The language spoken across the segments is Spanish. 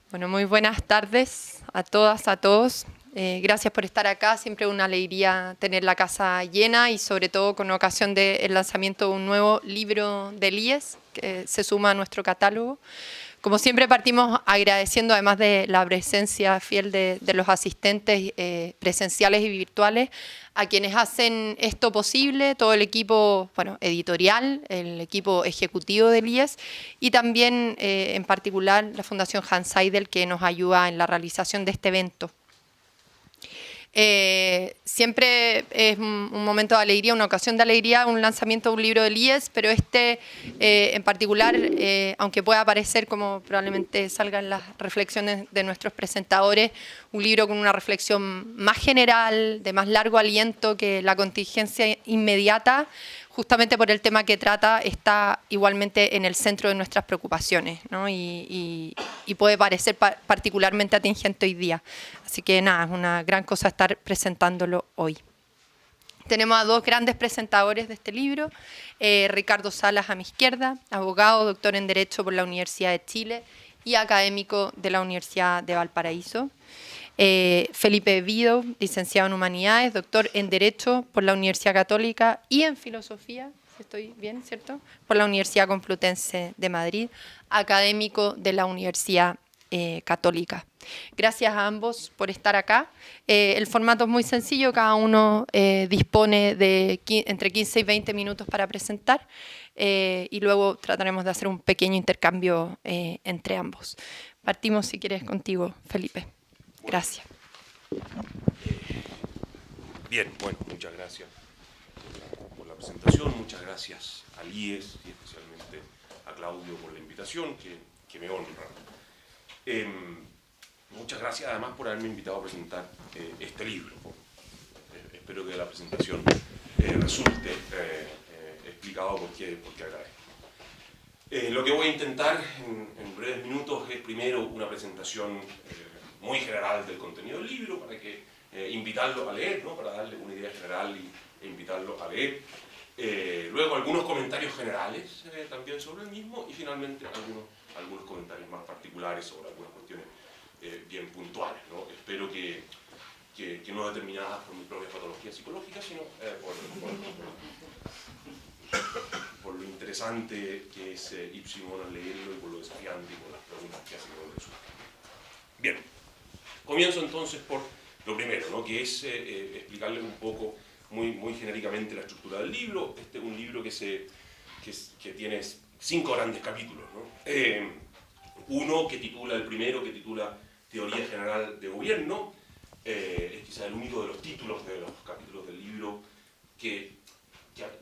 Bueno, muy buenas tardes a todas, a todos. Gracias por estar acá. Siempre una alegría tener la casa llena y sobre todo con ocasión del lanzamiento de un nuevo libro de Elías que se suma a nuestro catálogo. Como siempre partimos agradeciendo, además de la presencia fiel de los asistentes presenciales y virtuales, a quienes hacen esto posible, todo el equipo editorial, el equipo ejecutivo del IES y también en particular la Fundación Hans Seidel, que nos ayuda en la realización de este evento. Siempre es un momento de alegría, una ocasión de alegría, un lanzamiento de un libro del IES, pero en particular, aunque pueda parecer, como probablemente salgan las reflexiones de nuestros presentadores, un libro con una reflexión más general, de más largo aliento que la contingencia inmediata, justamente por el tema que trata, está igualmente en el centro de nuestras preocupaciones, ¿no? y puede parecer particularmente atingente hoy día. Así que nada, es una gran cosa estar presentándolo hoy. Tenemos a dos grandes presentadores de este libro, Ricardo Salas a mi izquierda, abogado, doctor en Derecho por la Universidad de Chile y académico de la Universidad de Valparaíso. Felipe Vido, licenciado en Humanidades, doctor en Derecho por la Universidad Católica y en Filosofía, si estoy bien, ¿cierto?, por la Universidad Complutense de Madrid, académico de la Universidad Católica. Gracias a ambos por estar acá. El formato es muy sencillo, cada uno dispone de entre 15 y 20 minutos para presentar y luego trataremos de hacer un pequeño intercambio entre ambos. Partimos, si quieres, contigo, Felipe. Gracias. Bien, bueno, muchas gracias por la presentación, muchas gracias a IES y especialmente a Claudio por la invitación, que me honra. Muchas gracias además por haberme invitado a presentar este libro. Espero que la presentación resulte explicado por qué agradezco. Lo que voy a intentar en breves minutos es primero una presentación muy general del contenido del libro para que invitarlo a leer, ¿no? Para darle una idea general e invitarlo a leer. Luego algunos comentarios generales también sobre el mismo y finalmente algunos comentarios más particulares sobre algunas cuestiones bien puntuales, ¿no? Espero que no determinadas por mi propia patología psicológica, sino por lo interesante que es Ipsimon al leerlo y por lo desafiante y por las preguntas que hace con el resultado. Bien, comienzo entonces por lo primero, ¿no? Que es explicarles un poco muy genéricamente la estructura del libro. Este es un libro que tiene 5 grandes capítulos, ¿no? El primero que titula Teoría General de Gobierno, es quizá el único de los títulos de los capítulos del libro que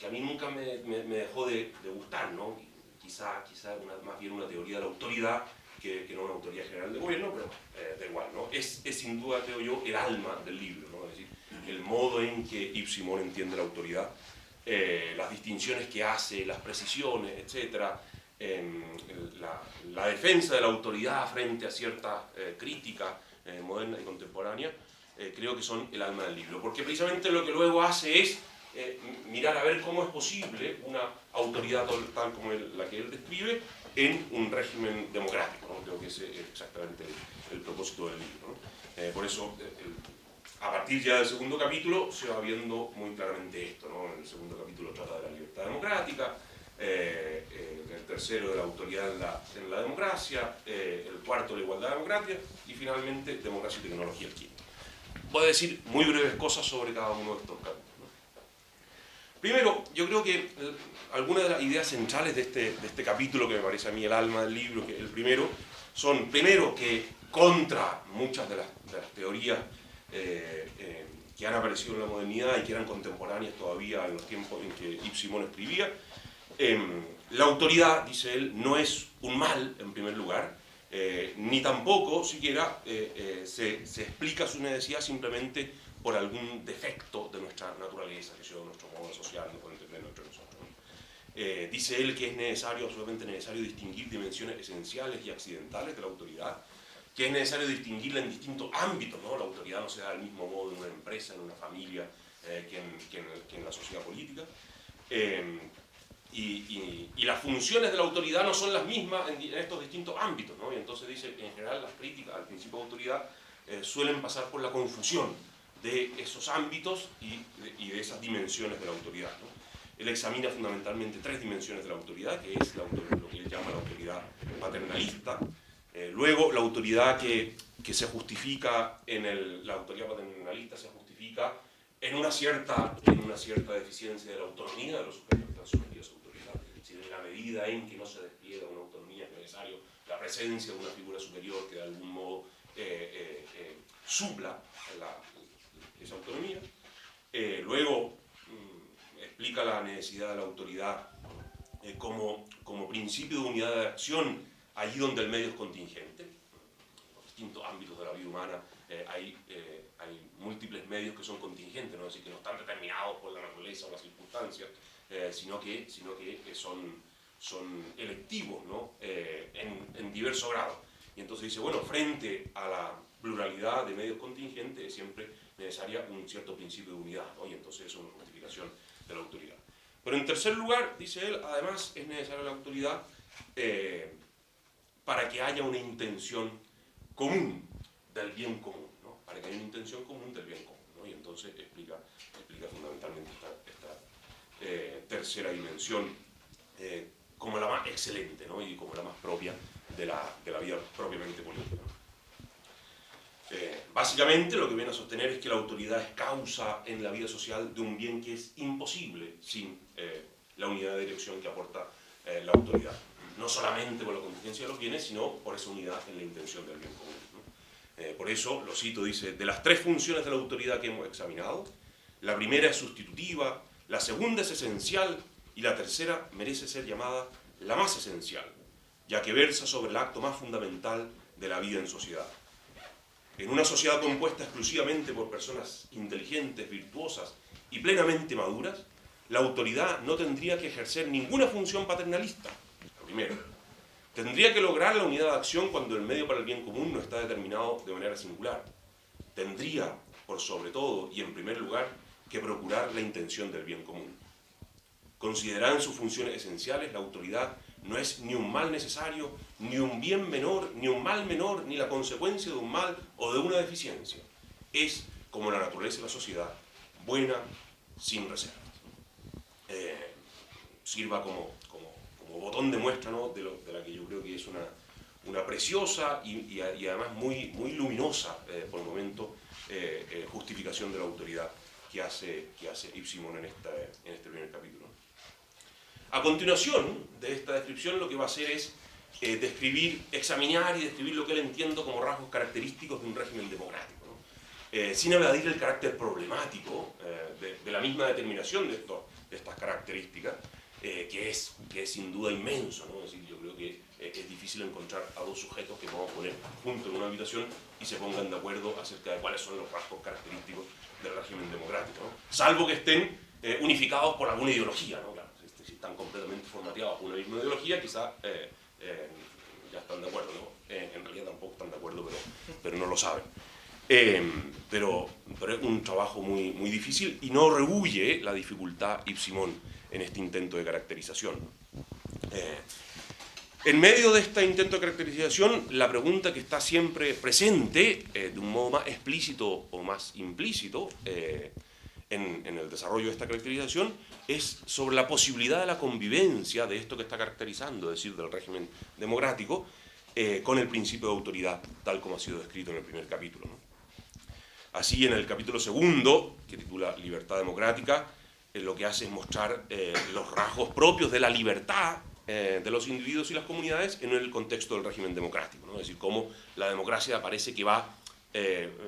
a mí nunca me dejó de gustar, ¿no? Quizá más bien una teoría de la autoridad que no una autoridad general de gobierno, pero da igual, ¿no? Es sin duda, creo yo, el alma del libro, ¿no? Es decir, el modo en que Yves Simon entiende la autoridad, las distinciones que hace, las precisiones, etc., la defensa de la autoridad frente a cierta crítica moderna y contemporánea, creo que son el alma del libro, porque precisamente lo que luego hace es mirar a ver cómo es posible una autoridad tal como la que él describe en un régimen democrático, ¿no? Creo que ese es exactamente el propósito del libro, ¿no? Por eso, a partir ya del segundo capítulo, se va viendo muy claramente esto, ¿no? En el segundo capítulo trata de la libertad democrática, el tercero de la autoridad en la democracia, el cuarto la igualdad democrática y finalmente democracia y tecnología, el quinto. Voy a decir muy breves cosas sobre cada uno de estos capítulos. Primero, yo creo que algunas de las ideas centrales de este capítulo, que me parece a mí el alma del libro, que el primero, son, primero, que contra muchas de las teorías que han aparecido en la modernidad y que eran contemporáneas todavía en los tiempos en que Yves Simon escribía, la autoridad, dice él, no es un mal, en primer lugar, ni tampoco siquiera se explica su necesidad simplemente por algún defecto de nuestra naturaleza, que sea de nuestro modo social, de poder entenderlo entre nosotros. Dice él que es necesario, absolutamente necesario, distinguir dimensiones esenciales y accidentales de la autoridad, que es necesario distinguirla en distintos ámbitos, ¿no? La autoridad no se da del mismo modo en una empresa, en una familia, que en la sociedad política. y las funciones de la autoridad no son las mismas en estos distintos ámbitos, ¿no? Y entonces dice que en general las críticas al principio de autoridad suelen pasar por la confusión de esos ámbitos y de esas dimensiones de la autoridad, ¿no? Él examina fundamentalmente tres dimensiones de la autoridad, que es lo que él llama la autoridad paternalista, luego la autoridad que se justifica la autoridad paternalista se justifica en una cierta deficiencia de la autonomía de los sujetos que están sometidos a autoridad, es decir, en la medida en que no se despliega una autonomía es necesario la presencia de una figura superior que de algún modo supla esa autonomía. Luego explica la necesidad de la autoridad como principio de unidad de acción allí donde el medio es contingente. En los distintos ámbitos de la vida humana hay múltiples medios que son contingentes, ¿no? Es decir, que no están determinados por la naturaleza o las circunstancias, sino que son electivos, ¿no? En diversos grados. Y entonces dice, bueno, frente a la pluralidad de medios contingentes es siempre necesaria un cierto principio de unidad, ¿no? Y entonces eso es una justificación de la autoridad. Pero en tercer lugar, dice él, además es necesaria la autoridad para que haya una intención común del bien común, ¿no? Para que haya una intención común del bien común, ¿no? Y entonces explica fundamentalmente esta tercera dimensión como la más excelente, ¿no? Y como la más propia de la vida propiamente política, ¿no? Básicamente lo que viene a sostener es que la autoridad es causa en la vida social de un bien que es imposible sin la unidad de dirección que aporta la autoridad. No solamente por la contingencia de los bienes, sino por esa unidad en la intención del bien común, ¿no? Por eso, lo cito, dice, de las tres funciones de la autoridad que hemos examinado, la primera es sustitutiva, la segunda es esencial y la tercera merece ser llamada la más esencial, ya que versa sobre el acto más fundamental de la vida en sociedad. En una sociedad compuesta exclusivamente por personas inteligentes, virtuosas y plenamente maduras, la autoridad no tendría que ejercer ninguna función paternalista. Lo primero, tendría que lograr la unidad de acción cuando el medio para el bien común no está determinado de manera singular. Tendría, por sobre todo y en primer lugar, que procurar la intención del bien común. Considerada en sus funciones esenciales, la autoridad no es ni un mal necesario, ni un bien menor, ni un mal menor, ni la consecuencia de un mal o de una deficiencia. Es, como la naturaleza de la sociedad, buena sin reservas. Sirva como botón de muestra, ¿no? de la que yo creo que es una preciosa y además muy luminosa, por el momento, justificación de la autoridad que hace Yves Simon en este primer capítulo. A continuación de esta descripción lo que va a hacer es examinar y describir lo que él entiende como rasgos característicos de un régimen democrático, ¿no? Sin evadir el carácter problemático de la misma determinación de estas características, que es sin duda inmenso, ¿no? Es decir, yo creo que es difícil encontrar a dos sujetos que podamos poner juntos en una habitación y se pongan de acuerdo acerca de cuáles son los rasgos característicos del régimen democrático, ¿no? Salvo que estén unificados por alguna ideología, ¿no? Claro, si están completamente formateados por una misma ideología, quizás ya están de acuerdo, ¿no? En realidad tampoco están de acuerdo, pero no lo saben. Pero es un trabajo muy difícil y no rehuye la dificultad Yves Simon en este intento de caracterización. En medio de este intento de caracterización, la pregunta que está siempre presente, de un modo más explícito o más implícito, en el desarrollo de esta caracterización, es sobre la posibilidad de la convivencia de esto que está caracterizando, es decir, del régimen democrático, con el principio de autoridad, tal como ha sido descrito en el primer capítulo, ¿no? Así, en el capítulo segundo, que titula Libertad Democrática, lo que hace es mostrar los rasgos propios de la libertad de los individuos y las comunidades en el contexto del régimen democrático, ¿no? Es decir, cómo la democracia parece que va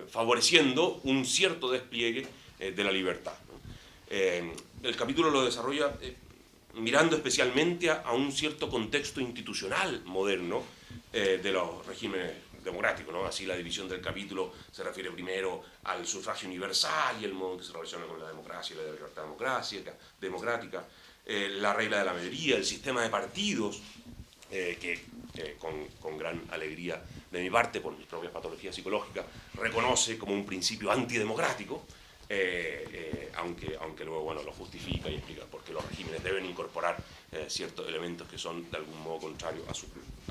favoreciendo un cierto despliegue de la libertad, ¿no? El capítulo lo desarrolla mirando especialmente a un cierto contexto institucional moderno de los regímenes democráticos, ¿no? Así la división del capítulo se refiere primero al sufragio universal y el modo en que se relaciona con la democracia y la libertad democrática, la regla de la mayoría, el sistema de partidos, que con gran alegría de mi parte, por mis propias patologías psicológicas, reconoce como un principio antidemocrático, aunque luego bueno, lo justifica y explica porque los regímenes deben incorporar ciertos elementos que son de algún modo contrarios a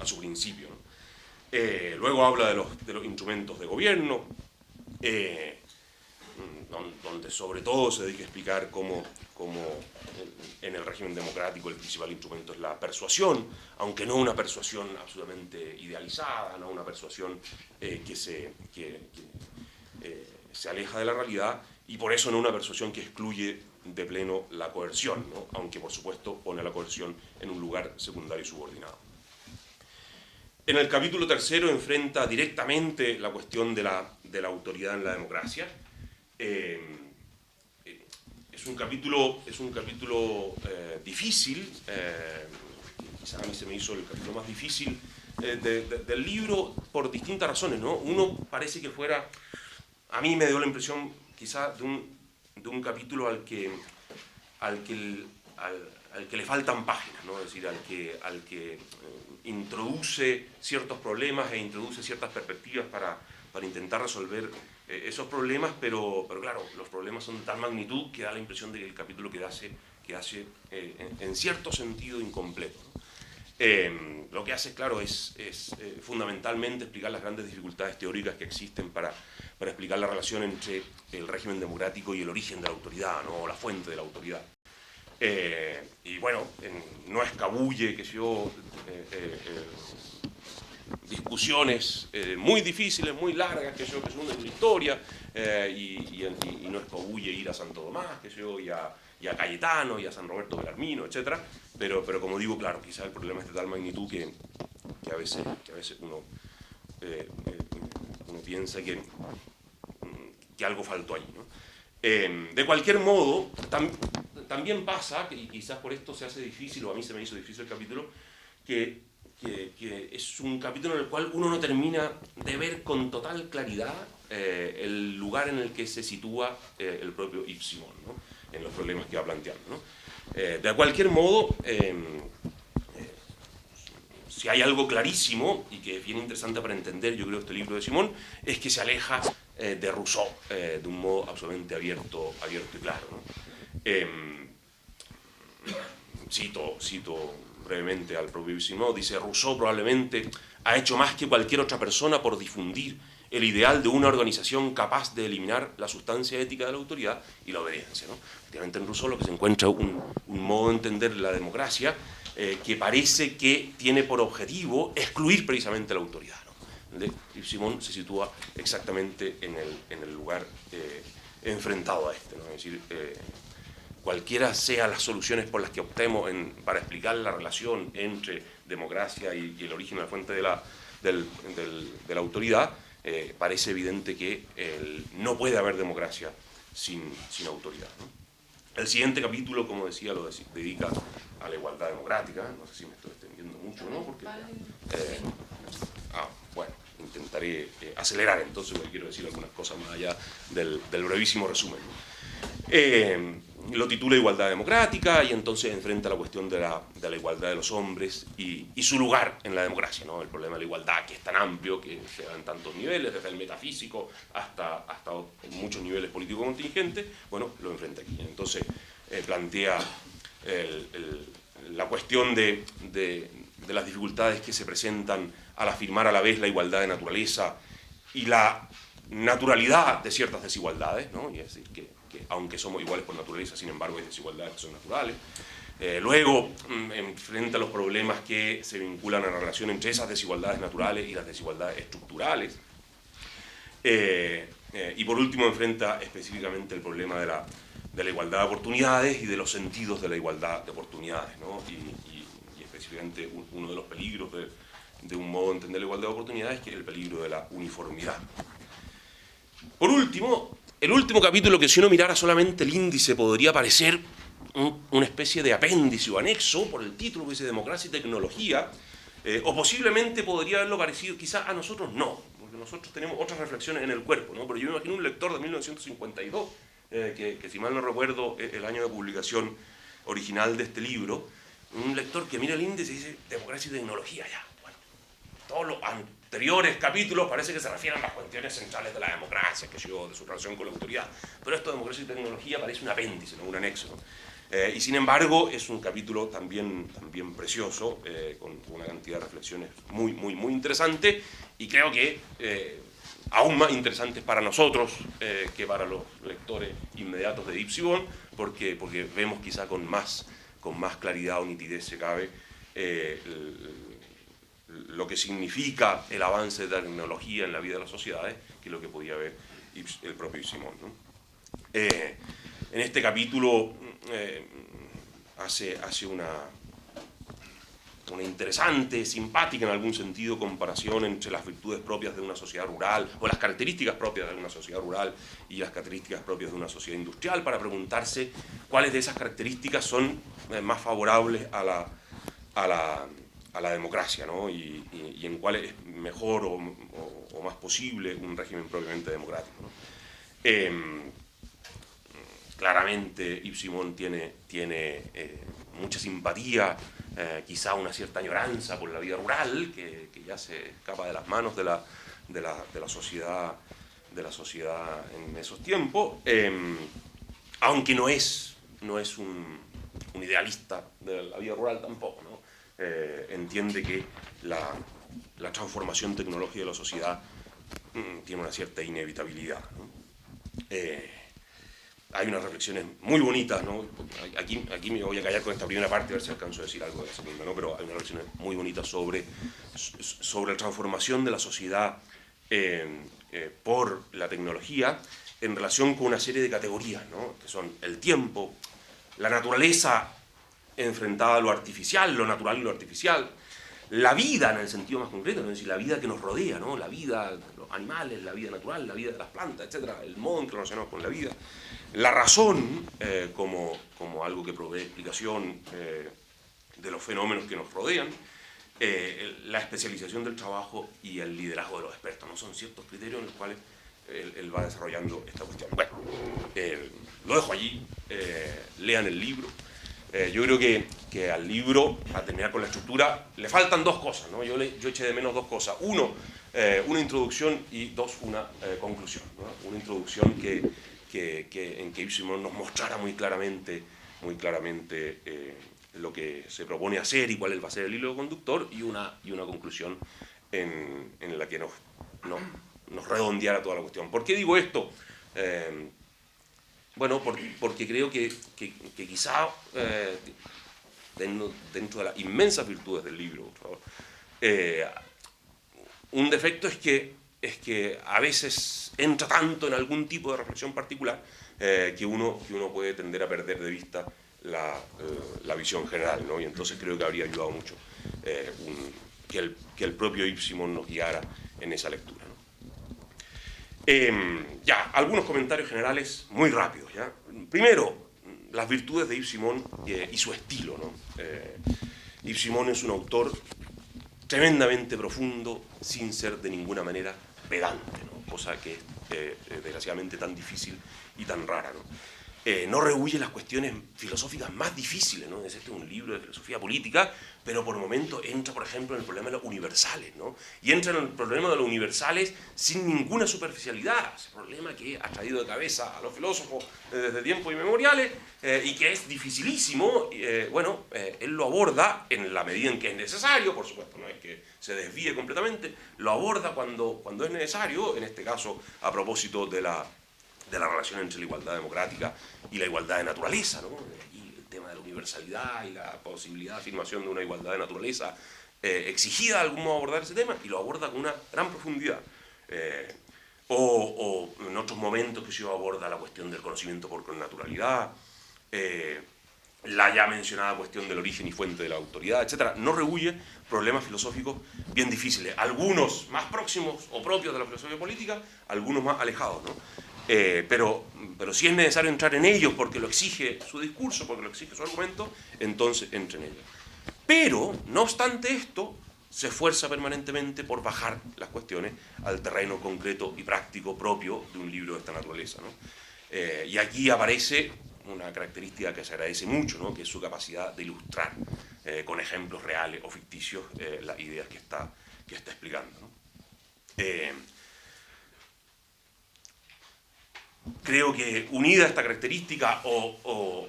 su principio, ¿no? Luego habla de los instrumentos de gobierno, donde sobre todo se dedica a explicar cómo en el régimen democrático el principal instrumento es la persuasión, aunque no una persuasión absolutamente idealizada, no una persuasión que se aleja de la realidad, y por eso no una persuasión que excluye de pleno la coerción, ¿no? Aunque por supuesto pone a la coerción en un lugar secundario y subordinado. En el capítulo tercero enfrenta directamente la cuestión de la autoridad en la democracia. Es un capítulo difícil, quizás a mí se me hizo el capítulo más difícil del libro por distintas razones, ¿no? Uno parece que fuera, a mí me dio la impresión quizás de un capítulo al que le faltan páginas, ¿no? Es decir, al que introduce ciertos problemas e introduce ciertas perspectivas para intentar resolver esos problemas, pero claro, los problemas son de tal magnitud que da la impresión de que el capítulo quedase en cierto sentido incompleto, ¿no? Lo que hace, claro, es fundamentalmente explicar las grandes dificultades teóricas que existen para explicar la relación entre el régimen democrático y el origen de la autoridad, ¿no? O la fuente de la autoridad. Y bueno, no escabulle, discusiones muy difíciles, muy largas, que se unen en la historia, y no escabulle ir a Santo Tomás, y a Cayetano, y a San Roberto Belarmino, etc. Pero como digo, claro, quizás el problema es de tal magnitud que a veces uno piensa que algo faltó ahí, ¿no? De cualquier modo, también pasa, y quizás por esto se hace difícil, o a mí se me hizo difícil el capítulo, que es un capítulo en el cual uno no termina de ver con total claridad el lugar en el que se sitúa el propio Yves Simon, ¿no? En los problemas que va planteando, ¿no? De cualquier modo, si hay algo clarísimo y que es bien interesante para entender, yo creo, este libro de Simon, es que se aleja de Rousseau de un modo absolutamente abierto y claro, ¿no? Cito brevemente al propio Simon, dice: Rousseau probablemente ha hecho más que cualquier otra persona por difundir el ideal de una organización capaz de eliminar la sustancia ética de la autoridad y la obediencia, ¿no? Efectivamente, en Rousseau lo que se encuentra un modo de entender la democracia que parece que tiene por objetivo excluir precisamente la autoridad, ¿no? Yves Simon se sitúa exactamente en el lugar enfrentado a este, ¿no? Es decir, cualquiera sean las soluciones por las que optemos para explicar la relación entre democracia y el origen de la fuente de la autoridad, parece evidente que no puede haber democracia sin autoridad, ¿no? El siguiente capítulo, como decía, lo dedica a la igualdad democrática. No sé si me estoy extendiendo mucho, ¿no? Porque, bueno, intentaré acelerar entonces, porque quiero decir algunas cosas más allá del brevísimo resumen, ¿no? Lo titula Igualdad Democrática y entonces enfrenta la cuestión de la igualdad de los hombres y su lugar en la democracia, ¿no? El problema de la igualdad, que es tan amplio, que se da en tantos niveles, desde el metafísico hasta muchos niveles político-contingentes, bueno, lo enfrenta aquí. Entonces plantea la cuestión de las dificultades que se presentan al afirmar a la vez la igualdad de naturaleza y la naturalidad de ciertas desigualdades, ¿no? Y es decir, que aunque somos iguales por naturaleza, sin embargo hay desigualdades que son naturales. Luego enfrenta los problemas que se vinculan a la relación entre esas desigualdades naturales y las desigualdades estructurales. Y por último enfrenta específicamente el problema de la igualdad de oportunidades y de los sentidos de la igualdad de oportunidades, ¿no? Y específicamente uno de los peligros de un modo de entender la igualdad de oportunidades, que es el peligro de la uniformidad. Por último, el último capítulo, que si uno mirara solamente el índice podría parecer una especie de apéndice o anexo por el título que dice Democracia y Tecnología, o posiblemente podría haberlo parecido, quizás a nosotros no, porque nosotros tenemos otras reflexiones en el cuerpo, ¿no? Pero yo me imagino un lector de 1952, que si mal no recuerdo el año de publicación original de este libro, un lector que mira el índice y dice Democracia y Tecnología, ya, bueno, anteriores capítulos parece que se refieren a las cuestiones centrales de la democracia, de su relación con la autoridad. Pero esto de democracia y tecnología parece un apéndice, ¿no? Un anexo, ¿no? Y sin embargo es un capítulo también precioso, con una cantidad de reflexiones muy interesante, y creo que aún más interesantes para nosotros que para los lectores inmediatos de Ipsibon, porque vemos quizá con más claridad o nitidez, se cabe, lo que significa el avance de la tecnología en la vida de las sociedades, que es lo que podía ver el propio Ipsimon, ¿no? En este capítulo hace una interesante, simpática en algún sentido, comparación entre las virtudes propias de una sociedad rural, o las características propias de una sociedad rural y las características propias de una sociedad industrial, para preguntarse cuáles de esas características son más favorables a la democracia, ¿no? y en cuál es mejor o más posible un régimen propiamente democrático, ¿no? Claramente Ipsimon tiene mucha simpatía, quizá una cierta añoranza por la vida rural, que ya se escapa de las manos de la sociedad en esos tiempos, aunque no es un idealista de la vida rural tampoco, ¿no? Entiende que la transformación tecnológica de la sociedad tiene una cierta inevitabilidad, ¿no? Hay unas reflexiones muy bonitas, ¿no? Aquí me voy a callar con esta primera parte, a ver si alcanzo a decir algo de la segunda, ¿no? Pero hay unas reflexiones muy bonitas sobre la transformación de la sociedad por la tecnología en relación con una serie de categorías, ¿no? Que son el tiempo, la naturaleza enfrentada a lo artificial, lo natural y lo artificial, la vida en el sentido más concreto, ¿no? Es decir, la vida que nos rodea, ¿no? La vida de los animales, la vida natural, la vida de las plantas, etc. El modo en que nos relacionamos con la vida. La razón como algo que provee explicación de los fenómenos que nos rodean. La especialización del trabajo y el liderazgo de los expertos, ¿no? Son ciertos criterios en los cuales él va desarrollando esta cuestión. Bueno, lo dejo allí, lean el libro. Yo creo que al libro, a terminar con la estructura, le faltan dos cosas, ¿no? Yo eché de menos dos cosas. Uno, una introducción, y dos, una conclusión, ¿no? Una introducción en que Ipsimon nos mostrara muy claramente lo que se propone hacer y cuál va a ser el hilo conductor, y una conclusión en la que nos redondeara toda la cuestión. ¿Por qué digo esto? Bueno, porque creo que quizá dentro de las inmensas virtudes del libro, por favor, un defecto es que a veces entra tanto en algún tipo de reflexión particular que uno puede tender a perder de vista la visión general, ¿no? Y entonces creo que habría ayudado mucho que el propio Ipsimon nos guiara en esa lectura, ¿no? Ya, algunos comentarios generales muy rápidos, ¿ya? Primero, las virtudes de Ipsimon y su estilo, ¿no? Ipsimon es un autor tremendamente profundo, sin ser de ninguna manera pedante, ¿no? Cosa que es desgraciadamente tan difícil y tan rara, ¿no? No rehúye las cuestiones filosóficas más difíciles, ¿no? Este es un libro de filosofía política, pero por momentos entra, por ejemplo, en el problema de los universales, ¿no? Y entra en el problema de los universales sin ninguna superficialidad, ese problema que ha traído de cabeza a los filósofos desde tiempos inmemoriales y que es dificilísimo. Él lo aborda en la medida en que es necesario, por supuesto, no es que se desvíe completamente, lo aborda cuando es necesario, en este caso a propósito de la relación entre la igualdad democrática y la igualdad de naturaleza, ¿no? Y el tema de la universalidad y la posibilidad de afirmación de una igualdad de naturaleza exigida de algún modo abordar ese tema, y lo aborda con una gran profundidad. O en otros momentos que se aborda la cuestión del conocimiento por connaturalidad, la ya mencionada cuestión del origen y fuente de la autoridad, etc. No rehúye problemas filosóficos bien difíciles, algunos más próximos o propios de la filosofía política, algunos más alejados, ¿no? Pero si es necesario entrar en ellos porque lo exige su discurso, porque lo exige su argumento, entonces entre en ellos. Pero, no obstante esto, se esfuerza permanentemente por bajar las cuestiones al terreno concreto y práctico propio de un libro de esta naturaleza, ¿no? Y aquí aparece una característica que se agradece mucho, ¿no? Que es su capacidad de ilustrar con ejemplos reales o ficticios las ideas que está explicando, ¿no? Creo que unida esta característica o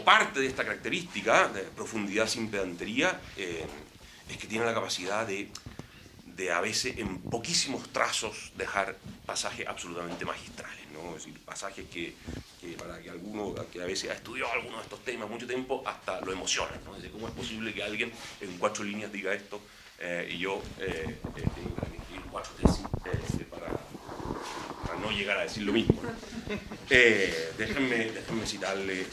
parte de esta característica de profundidad sin pedantería es que tiene la capacidad de a veces en poquísimos trazos dejar pasajes absolutamente magistrales, ¿no? Es decir, pasajes que para que alguno que a veces ha estudiado alguno de estos temas mucho tiempo hasta lo emocionan, ¿no? Es decir, ¿cómo es posible que alguien en 4 líneas diga esto y yo tenga que escribir 4 tesis para no llegar a decir lo mismo, ¿no? Déjenme citarle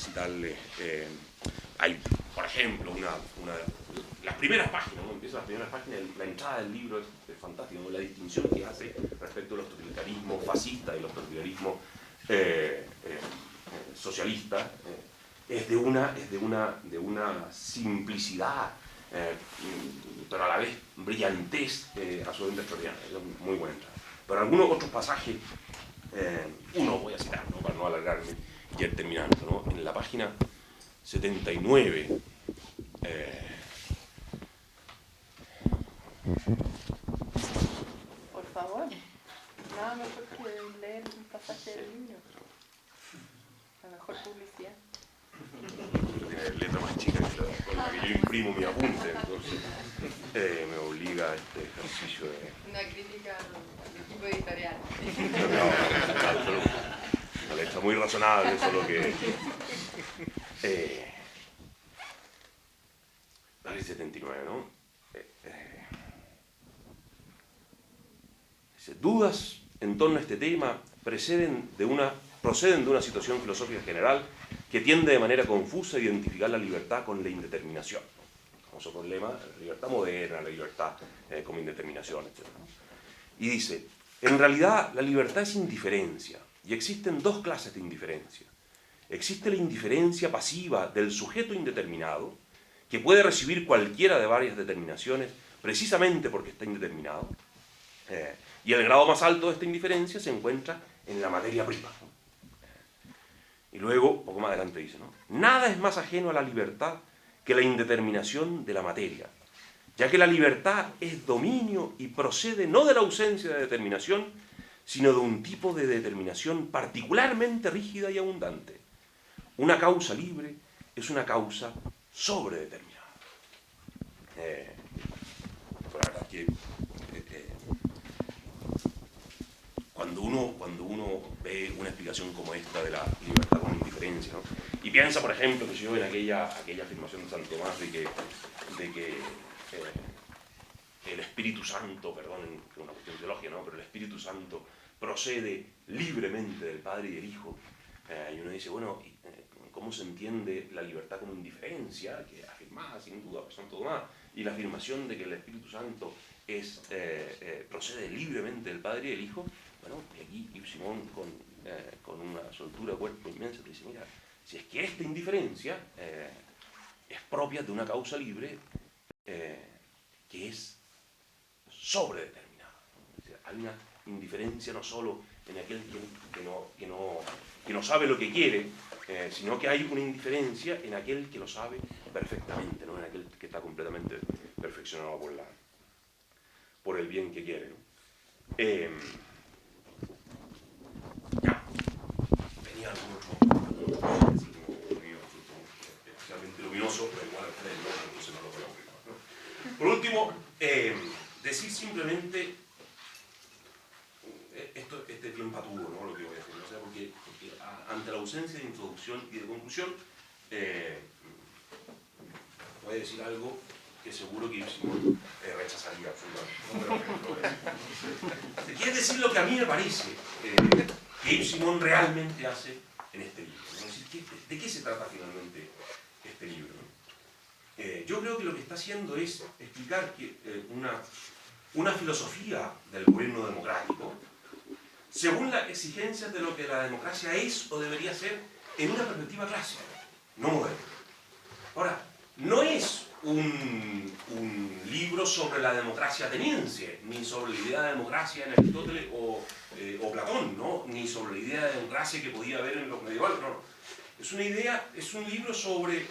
hay, por ejemplo, las primeras páginas, ¿no? Empieza las primeras páginas, la entrada del libro es fantástica, ¿no? La distinción que hace respecto a los totalitarismos fascistas y los totalitarismos socialistas es de una simplicidad, pero a la vez brillantez absolutamente extraordinaria. Es muy buena entrada. Pero algunos otros pasajes, uno voy a citar, ¿no? Para no alargarme y ir terminando, ¿no? En la página 79, por favor, nada mejor que leer un pasaje del libro. La mejor publicidad. Tiene letra más chica con la que yo imprimo mi apunte, entonces me obliga a este ejercicio de... Una crítica al equipo editorial. Una letra muy razonable, solo que... Dale 79, ¿no? Dice, dudas en torno a este tema proceden de una situación filosófica general que tiende de manera confusa a identificar la libertad con la indeterminación. Famoso problema, la libertad moderna, la libertad como indeterminación, etc. Y dice, en realidad la libertad es indiferencia, y existen 2 clases de indiferencia. Existe la indiferencia pasiva del sujeto indeterminado, que puede recibir cualquiera de varias determinaciones precisamente porque está indeterminado, y el grado más alto de esta indiferencia se encuentra en la materia prima. Y luego, poco más adelante dice, ¿no? Nada es más ajeno a la libertad que la indeterminación de la materia, ya que la libertad es dominio y procede no de la ausencia de determinación, sino de un tipo de determinación particularmente rígida y abundante. Una causa libre es una causa sobredeterminada. La verdad que cuando uno ve una explicación como esta de la libertad como indiferencia, ¿no? Y piensa, por ejemplo, que yo en aquella afirmación de Santo Tomás de que el Espíritu Santo, perdón, es una cuestión teológica, ¿no? Pero el Espíritu Santo procede libremente del Padre y del Hijo. Y uno dice, bueno, ¿cómo se entiende la libertad como indiferencia? Que afirmada, sin duda, por Santo Tomás, y la afirmación de que el Espíritu Santo procede libremente del Padre y del Hijo. Bueno, y aquí Yves Simon, con una soltura de cuerpo inmensa, te dice, mira, si es que esta indiferencia es propia de una causa libre que es sobredeterminada. O sea, hay una indiferencia no solo en aquel que no sabe lo que quiere, sino que hay una indiferencia en aquel que lo sabe perfectamente, ¿no? En aquel que está completamente perfeccionado por el bien que quiere, ¿no? Ya, venía algún otro especialmente luminoso, pero igual entonces no lo voy a aplicar, ¿no? Por último, decir simplemente este bien patudo, ¿no? Lo que voy a decir, ¿no? O sea, porque ante la ausencia de introducción y de conclusión, voy a decir algo que seguro que Simón rechazaría absolutamente, ¿no? Quiere decir lo que a mí me parece que Yves Simon realmente hace en este libro, ¿no? Es decir, ¿de qué se trata finalmente este libro, ¿no? Yo creo que lo que está haciendo es explicar que una filosofía del gobierno democrático según las exigencias de lo que la democracia es o debería ser en una perspectiva clásica, no moderna. Ahora, no es un libro sobre la democracia ateniense, ni sobre la idea de democracia en Aristóteles o Platón, ¿no? Ni sobre la idea de democracia que podía haber en los medievales, no. Es un libro sobre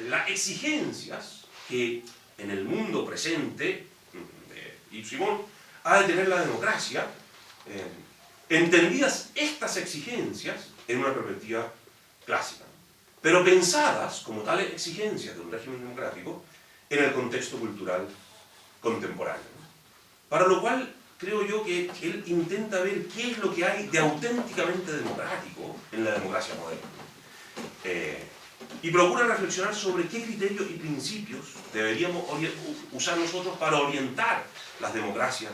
las exigencias que en el mundo presente de Yves Simon ha de tener la democracia, entendidas estas exigencias en una perspectiva clásica, pero pensadas como tales exigencias de un régimen democrático en el contexto cultural contemporáneo. Para lo cual creo yo que él intenta ver qué es lo que hay de auténticamente democrático en la democracia moderna. Y procura reflexionar sobre qué criterios y principios deberíamos usar nosotros para orientar las democracias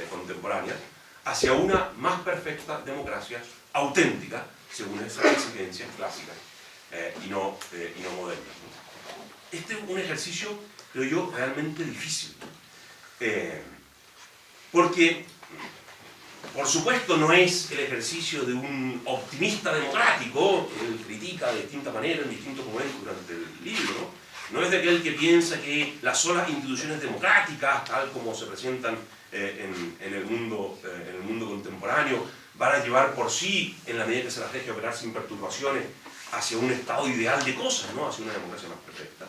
contemporáneas hacia una más perfecta democracia auténtica, según esas exigencias clásicas y no modernas. Este es un ejercicio, creo yo, realmente difícil. Porque, por supuesto, no es el ejercicio de un optimista democrático, que él critica de distinta manera en distintos momentos durante el libro, no es de aquel que piensa que las solas instituciones democráticas, tal como se presentan en el mundo contemporáneo, van a llevar por sí, en la medida que se las deje operar sin perturbaciones, hacia un estado ideal de cosas, ¿no? Hacia una democracia más perfecta.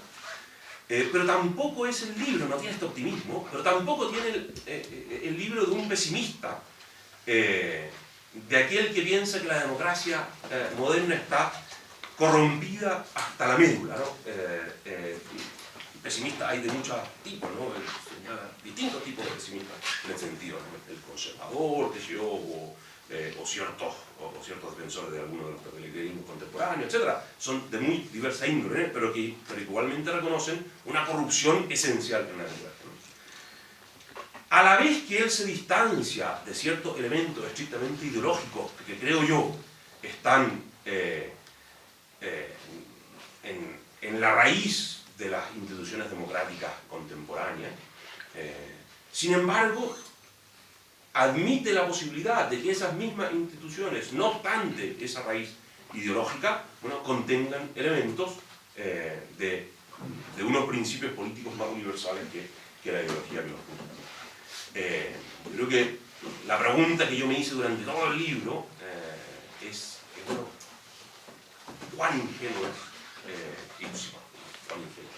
Pero tampoco es el libro, no tiene este optimismo, pero tampoco tiene el libro de un pesimista, de aquel que piensa que la democracia moderna está corrompida hasta la médula, ¿no? Pesimistas hay de muchos tipos, ¿no? Señala distintos tipos de pesimistas en el sentido, ¿no? El conservador, que yo, o ciertos defensores de algunos de los peligrismos contemporáneos, etc. Son de muy diversa índole, pero que igualmente reconocen una corrupción esencial en la democracia, ¿no? A la vez que él se distancia de ciertos elementos estrictamente ideológicos que creo yo están en la raíz de las instituciones democráticas contemporáneas, sin embargo, admite la posibilidad de que esas mismas instituciones, no obstante esa raíz ideológica, bueno, contengan elementos de unos principios políticos más universales que la ideología que los juzga. Creo que la pregunta que yo me hice durante todo el libro es bueno, ¿cuán ingenuo es Ibsen? ¿Cuán ingenuo?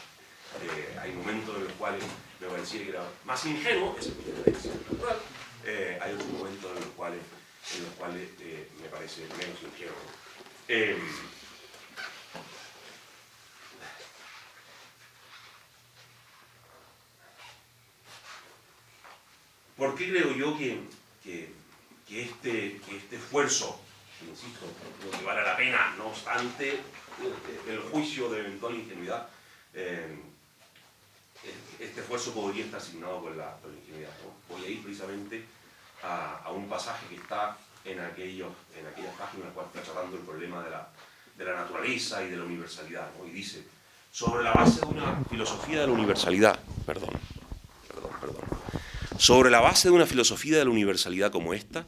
Hay momentos en los cuales me parecía que era más ingenuo, ese es mi tendencia natural. Hay otros momentos en los cuales me parece menos ingenuo. ¿Por qué creo yo que este esfuerzo, insisto, creo que vale la pena, no obstante el juicio de eventual ingenuidad, este esfuerzo podría estar asignado por la ingenuidad, ¿no? Voy a ir precisamente a un pasaje que está en aquellas páginas en las cuales está tratando el problema de la naturaleza y de la universalidad, ¿no? Y dice, sobre la base de una filosofía de la universalidad, sobre la base de una filosofía de la universalidad como esta,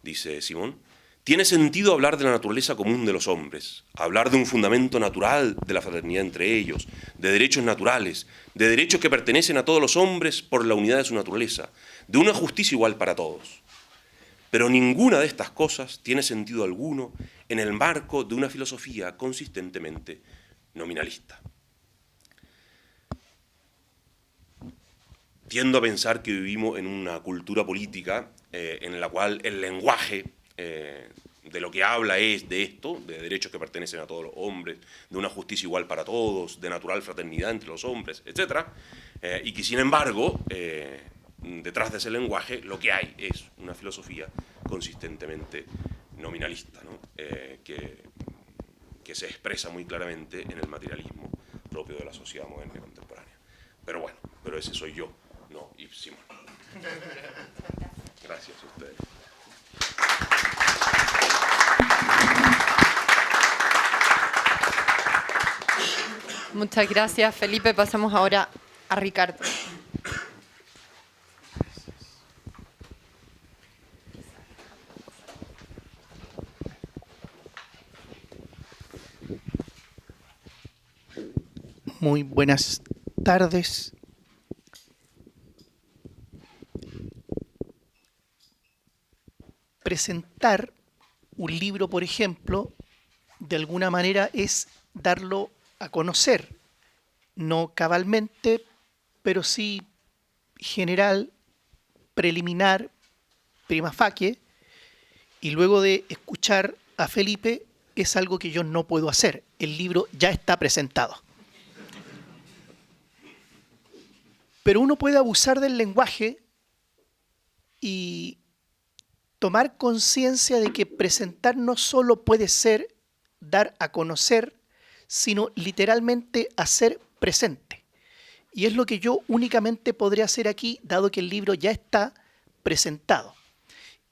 dice Simón, tiene sentido hablar de la naturaleza común de los hombres, hablar de un fundamento natural de la fraternidad entre ellos, de derechos naturales, de derechos que pertenecen a todos los hombres por la unidad de su naturaleza, de una justicia igual para todos. Pero ninguna de estas cosas tiene sentido alguno en el marco de una filosofía consistentemente nominalista. Tiendo a pensar que vivimos en una cultura política en la cual el lenguaje de lo que habla es de esto, de derechos que pertenecen a todos los hombres, de una justicia igual para todos, de natural fraternidad entre los hombres, etc. Y que sin embargo, detrás de ese lenguaje, lo que hay es una filosofía consistentemente nominalista, ¿no? Que se expresa muy claramente en el materialismo propio de la sociedad moderna y contemporánea. Pero bueno, pero ese soy yo, no Ibsen. Gracias a ustedes. Muchas gracias, Felipe. Pasamos ahora a Ricardo. Muy buenas tardes. Presentar un libro, por ejemplo, de alguna manera es darlo a conocer, no cabalmente, pero sí general, preliminar, prima facie, y luego de escuchar a Felipe, es algo que yo no puedo hacer. El libro ya está presentado. Pero uno puede abusar del lenguaje y tomar conciencia de que presentar no solo puede ser dar a conocer, sino literalmente hacer presente. Y es lo que yo únicamente podré hacer aquí, dado que el libro ya está presentado.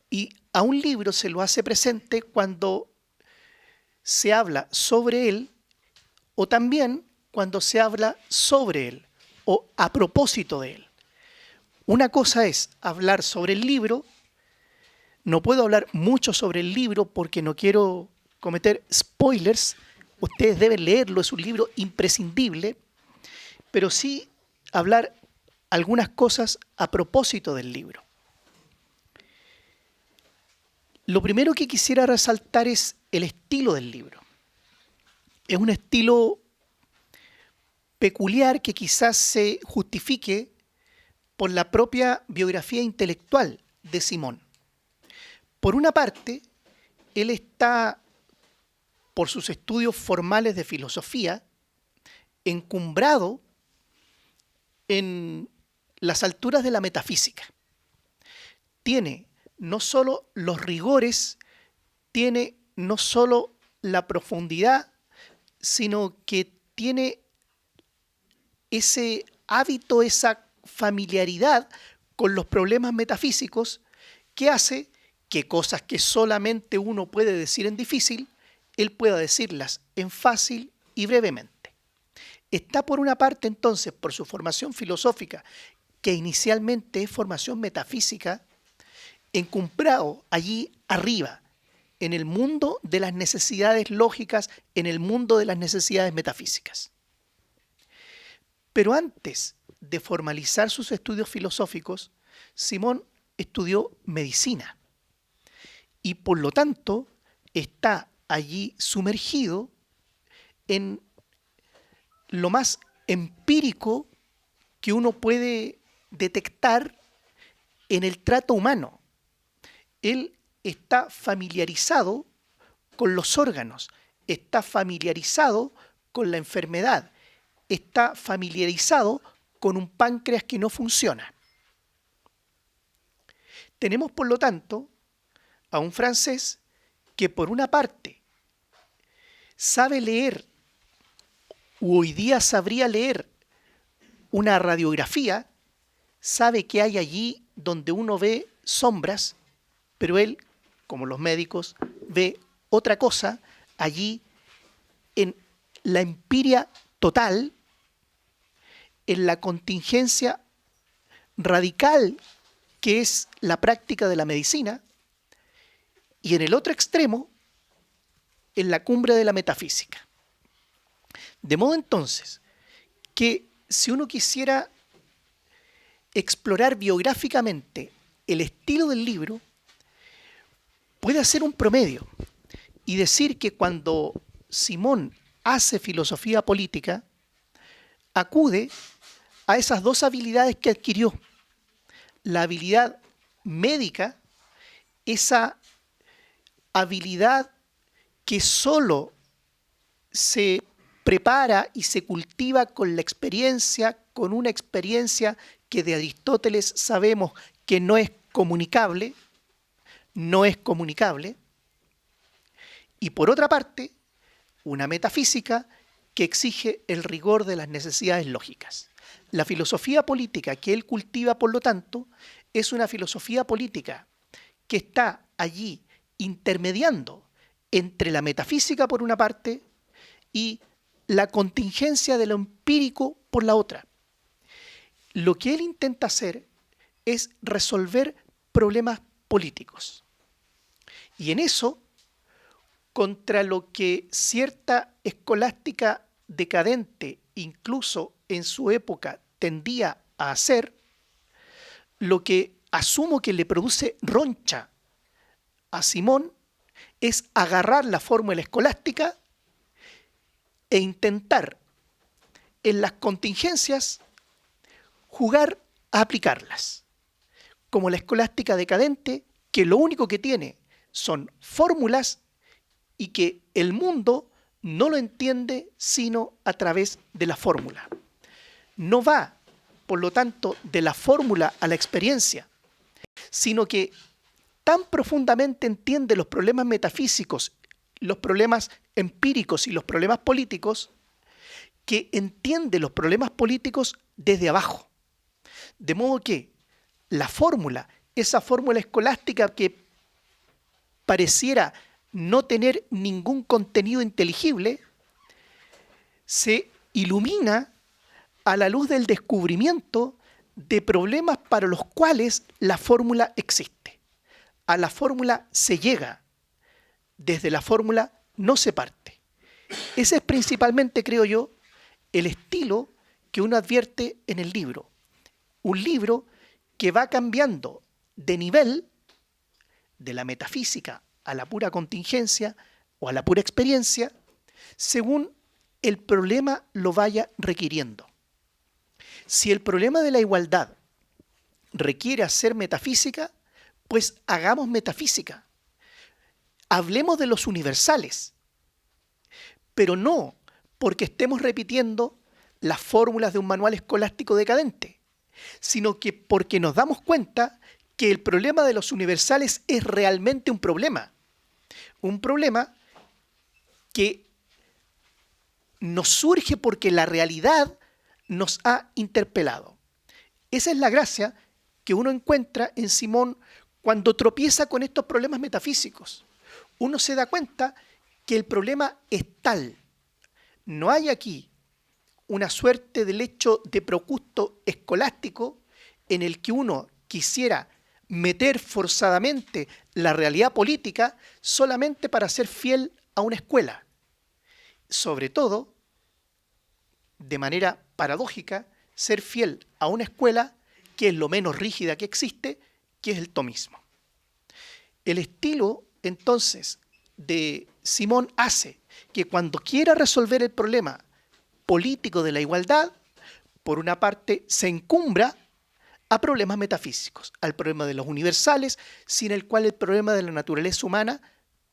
Y a un libro se lo hace presente cuando se habla sobre él, o también cuando se habla sobre él, o a propósito de él. Una cosa es hablar sobre el libro. No puedo hablar mucho sobre el libro porque no quiero cometer spoilers. Ustedes deben leerlo, es un libro imprescindible, pero sí hablar algunas cosas a propósito del libro. Lo primero que quisiera resaltar es el estilo del libro. Es un estilo peculiar que quizás se justifique por la propia biografía intelectual de Simón. Por una parte, él está, por sus estudios formales de filosofía, encumbrado en las alturas de la metafísica. Tiene no solo los rigores, tiene no solo la profundidad, sino que tiene ese hábito, esa familiaridad con los problemas metafísicos que hace que cosas que solamente uno puede decir en difícil, él pueda decirlas en fácil y brevemente. Está por una parte entonces, por su formación filosófica, que inicialmente es formación metafísica, encumbrado allí arriba, en el mundo de las necesidades lógicas, en el mundo de las necesidades metafísicas. Pero antes de formalizar sus estudios filosóficos, Simón estudió medicina y por lo tanto está allí sumergido en lo más empírico que uno puede detectar en el trato humano. Él está familiarizado con los órganos, está familiarizado con la enfermedad, está familiarizado con un páncreas que no funciona. Tenemos, por lo tanto, a un francés que por una parte sabe leer, o hoy día sabría leer una radiografía, sabe que hay allí donde uno ve sombras, pero él, como los médicos, ve otra cosa allí en la empiria total, en la contingencia radical que es la práctica de la medicina, y en el otro extremo, en la cumbre de la metafísica. De modo entonces que si uno quisiera explorar biográficamente el estilo del libro, puede hacer un promedio y decir que cuando Simón hace filosofía política, acude a esas dos habilidades que adquirió. La habilidad médica, esa habilidad que solo se prepara y se cultiva con la experiencia, con una experiencia que de Aristóteles sabemos que no es comunicable, y por otra parte, una metafísica que exige el rigor de las necesidades lógicas. La filosofía política que él cultiva, por lo tanto, es una filosofía política que está allí intermediando entre la metafísica por una parte y la contingencia de lo empírico por la otra. Lo que él intenta hacer es resolver problemas políticos. Y en eso, contra lo que cierta escolástica decadente, incluso en su época, tendía a hacer, lo que asumo que le produce roncha a Simón es agarrar la fórmula escolástica e intentar en las contingencias jugar a aplicarlas. como la escolástica decadente, que lo único que tiene son fórmulas y que el mundo no lo entiende sino a través de la fórmula. No va, por lo tanto, de la fórmula a la experiencia, sino que tan profundamente entiende los problemas metafísicos, los problemas empíricos y los problemas políticos, que entiende los problemas políticos desde abajo. De modo que la fórmula, esa fórmula escolástica que pareciera no tener ningún contenido inteligible, se ilumina a la luz del descubrimiento de problemas para los cuales la fórmula existe. A la fórmula se llega, desde la fórmula no se parte. Ese es principalmente, creo yo, el estilo que uno advierte en el libro. Un libro que va cambiando de nivel, de la metafísica a la pura contingencia o a la pura experiencia, según el problema lo vaya requiriendo. Si el problema de la igualdad requiere hacer metafísica, pues hagamos metafísica. Hablemos de los universales, pero no porque estemos repitiendo las fórmulas de un manual escolástico decadente, sino que porque nos damos cuenta que el problema de los universales es realmente un problema que nos surge porque la realidad nos ha interpelado. Esa es la gracia que uno encuentra en Simón cuando tropieza con estos problemas metafísicos. Uno se da cuenta que el problema es tal. No hay aquí una suerte del hecho de Procusto escolástico en el que uno quisiera meter forzadamente la realidad política solamente para ser fiel a una escuela. Sobre todo, de manera paradójica, ser fiel a una escuela que es lo menos rígida que existe, que es el tomismo. El estilo, entonces, de Simón hace que cuando quiera resolver el problema político de la igualdad, por una parte se encumbra a problemas metafísicos, al problema de los universales, sin el cual el problema de la naturaleza humana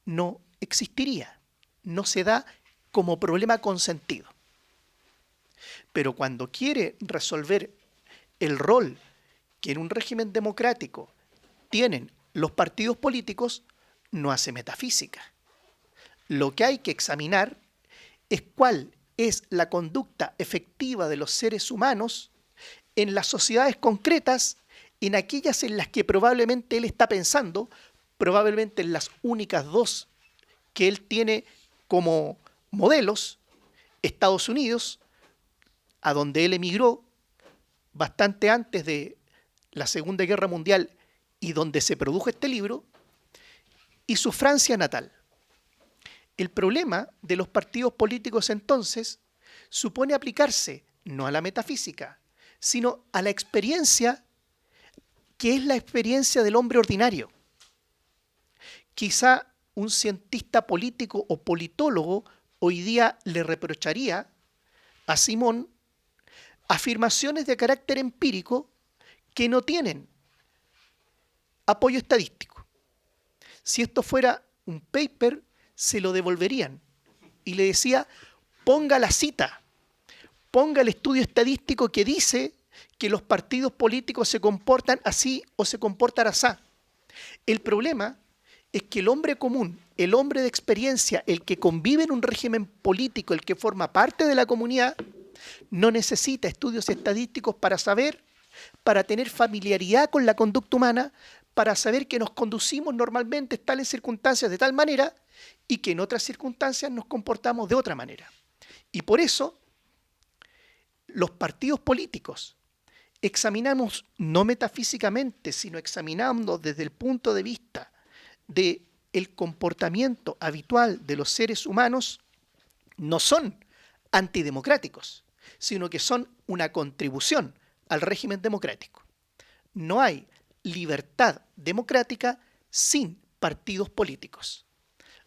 no existiría, no se da como problema consentido. Pero cuando quiere resolver el rol que en un régimen democrático tienen los partidos políticos, no hace metafísica. Lo que hay que examinar es cuál es la conducta efectiva de los seres humanos en las sociedades concretas, en aquellas en las que probablemente él está pensando, probablemente en las únicas dos que él tiene como modelos, Estados Unidos, a donde él emigró bastante antes de la Segunda Guerra Mundial y donde se produjo este libro, y su Francia natal. El problema de los partidos políticos entonces supone aplicarse no a la metafísica, sino a la experiencia que es la experiencia del hombre ordinario. Quizá un cientista político o politólogo hoy día le reprocharía a Simón afirmaciones de carácter empírico que no tienen apoyo estadístico. Si esto fuera un paper, se lo devolverían y le decía, ponga la cita, ponga el estudio estadístico que dice que los partidos políticos se comportan así o se comportan así. El problema es que el hombre común, el hombre de experiencia, el que convive en un régimen político, el que forma parte de la comunidad, no necesita estudios estadísticos para saber, para tener familiaridad con la conducta humana, para saber que nos conducimos normalmente en tales circunstancias de tal manera y que en otras circunstancias nos comportamos de otra manera. Y por eso, los partidos políticos examinamos no metafísicamente, sino examinando desde el punto de vista del comportamiento habitual de los seres humanos, no son antidemocráticos, sino que son una contribución al régimen democrático. No hay libertad democrática sin partidos políticos.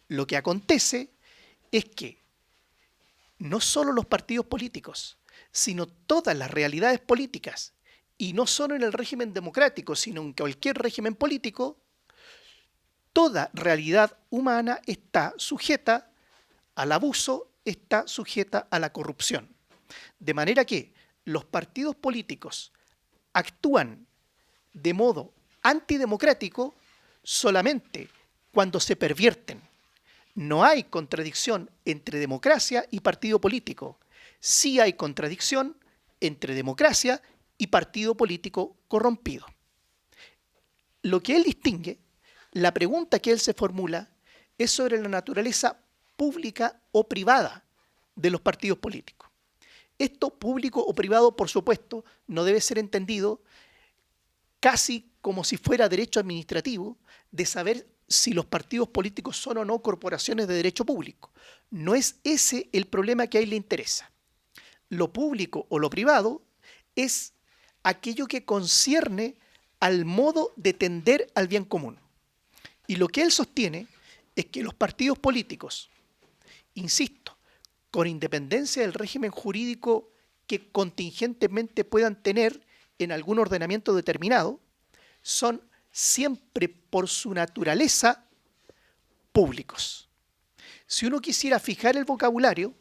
Lo que acontece es que no solo los partidos políticos, sino todas las realidades políticas y no solo en el régimen democrático, sino en cualquier régimen político, toda realidad humana está sujeta al abuso, está sujeta a la corrupción. De manera que los partidos políticos actúan de modo antidemocrático solamente cuando se pervierten. No hay contradicción entre democracia y partido político. Sí hay contradicción entre democracia y partido político corrompido. Lo que él distingue, la pregunta que él se formula, es sobre la naturaleza pública o privada de los partidos políticos. Esto, público o privado, por supuesto, no debe ser entendido casi como si fuera derecho administrativo de saber si los partidos políticos son o no corporaciones de derecho público. No es ese el problema que a él le interesa. Lo público o lo privado es aquello que concierne al modo de tender al bien común. Y lo que él sostiene es que los partidos políticos, insisto, con independencia del régimen jurídico que contingentemente puedan tener en algún ordenamiento determinado, son siempre por su naturaleza públicos. Si uno quisiera fijar el vocabulario,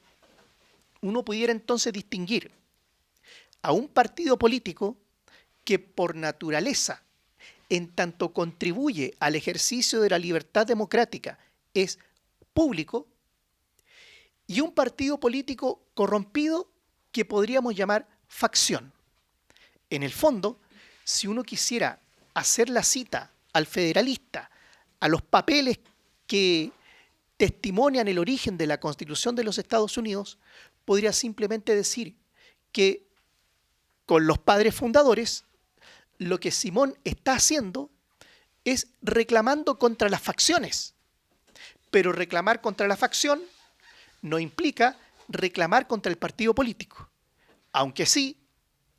uno pudiera entonces distinguir a un partido político que por naturaleza, en tanto contribuye al ejercicio de la libertad democrática, es público, y un partido político corrompido que podríamos llamar facción. En el fondo, si uno quisiera hacer la cita al federalista, a los papeles que testimonian el origen de la Constitución de los Estados Unidos, podría simplemente decir que con los padres fundadores, lo que Simón está haciendo es reclamando contra las facciones. Pero reclamar contra la facción no implica reclamar contra el partido político. Aunque sí,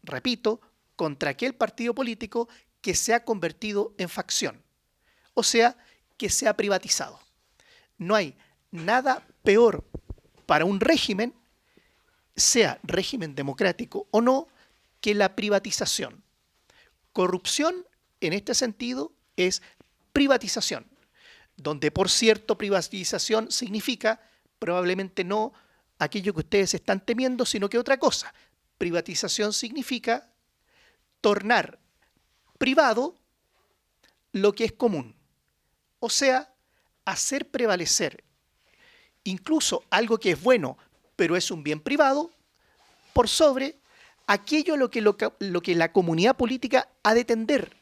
repito, contra aquel partido político que se ha convertido en facción. O sea, que se ha privatizado. No hay nada peor para un régimen, sea régimen democrático o no, que la privatización. Corrupción, en este sentido, es privatización, donde, por cierto, privatización significa probablemente no aquello que ustedes están temiendo, sino que otra cosa. Privatización significa tornar privado lo que es común, o sea, hacer prevalecer incluso algo que es bueno, pero es un bien privado, por sobre aquello lo que la comunidad política ha de tender,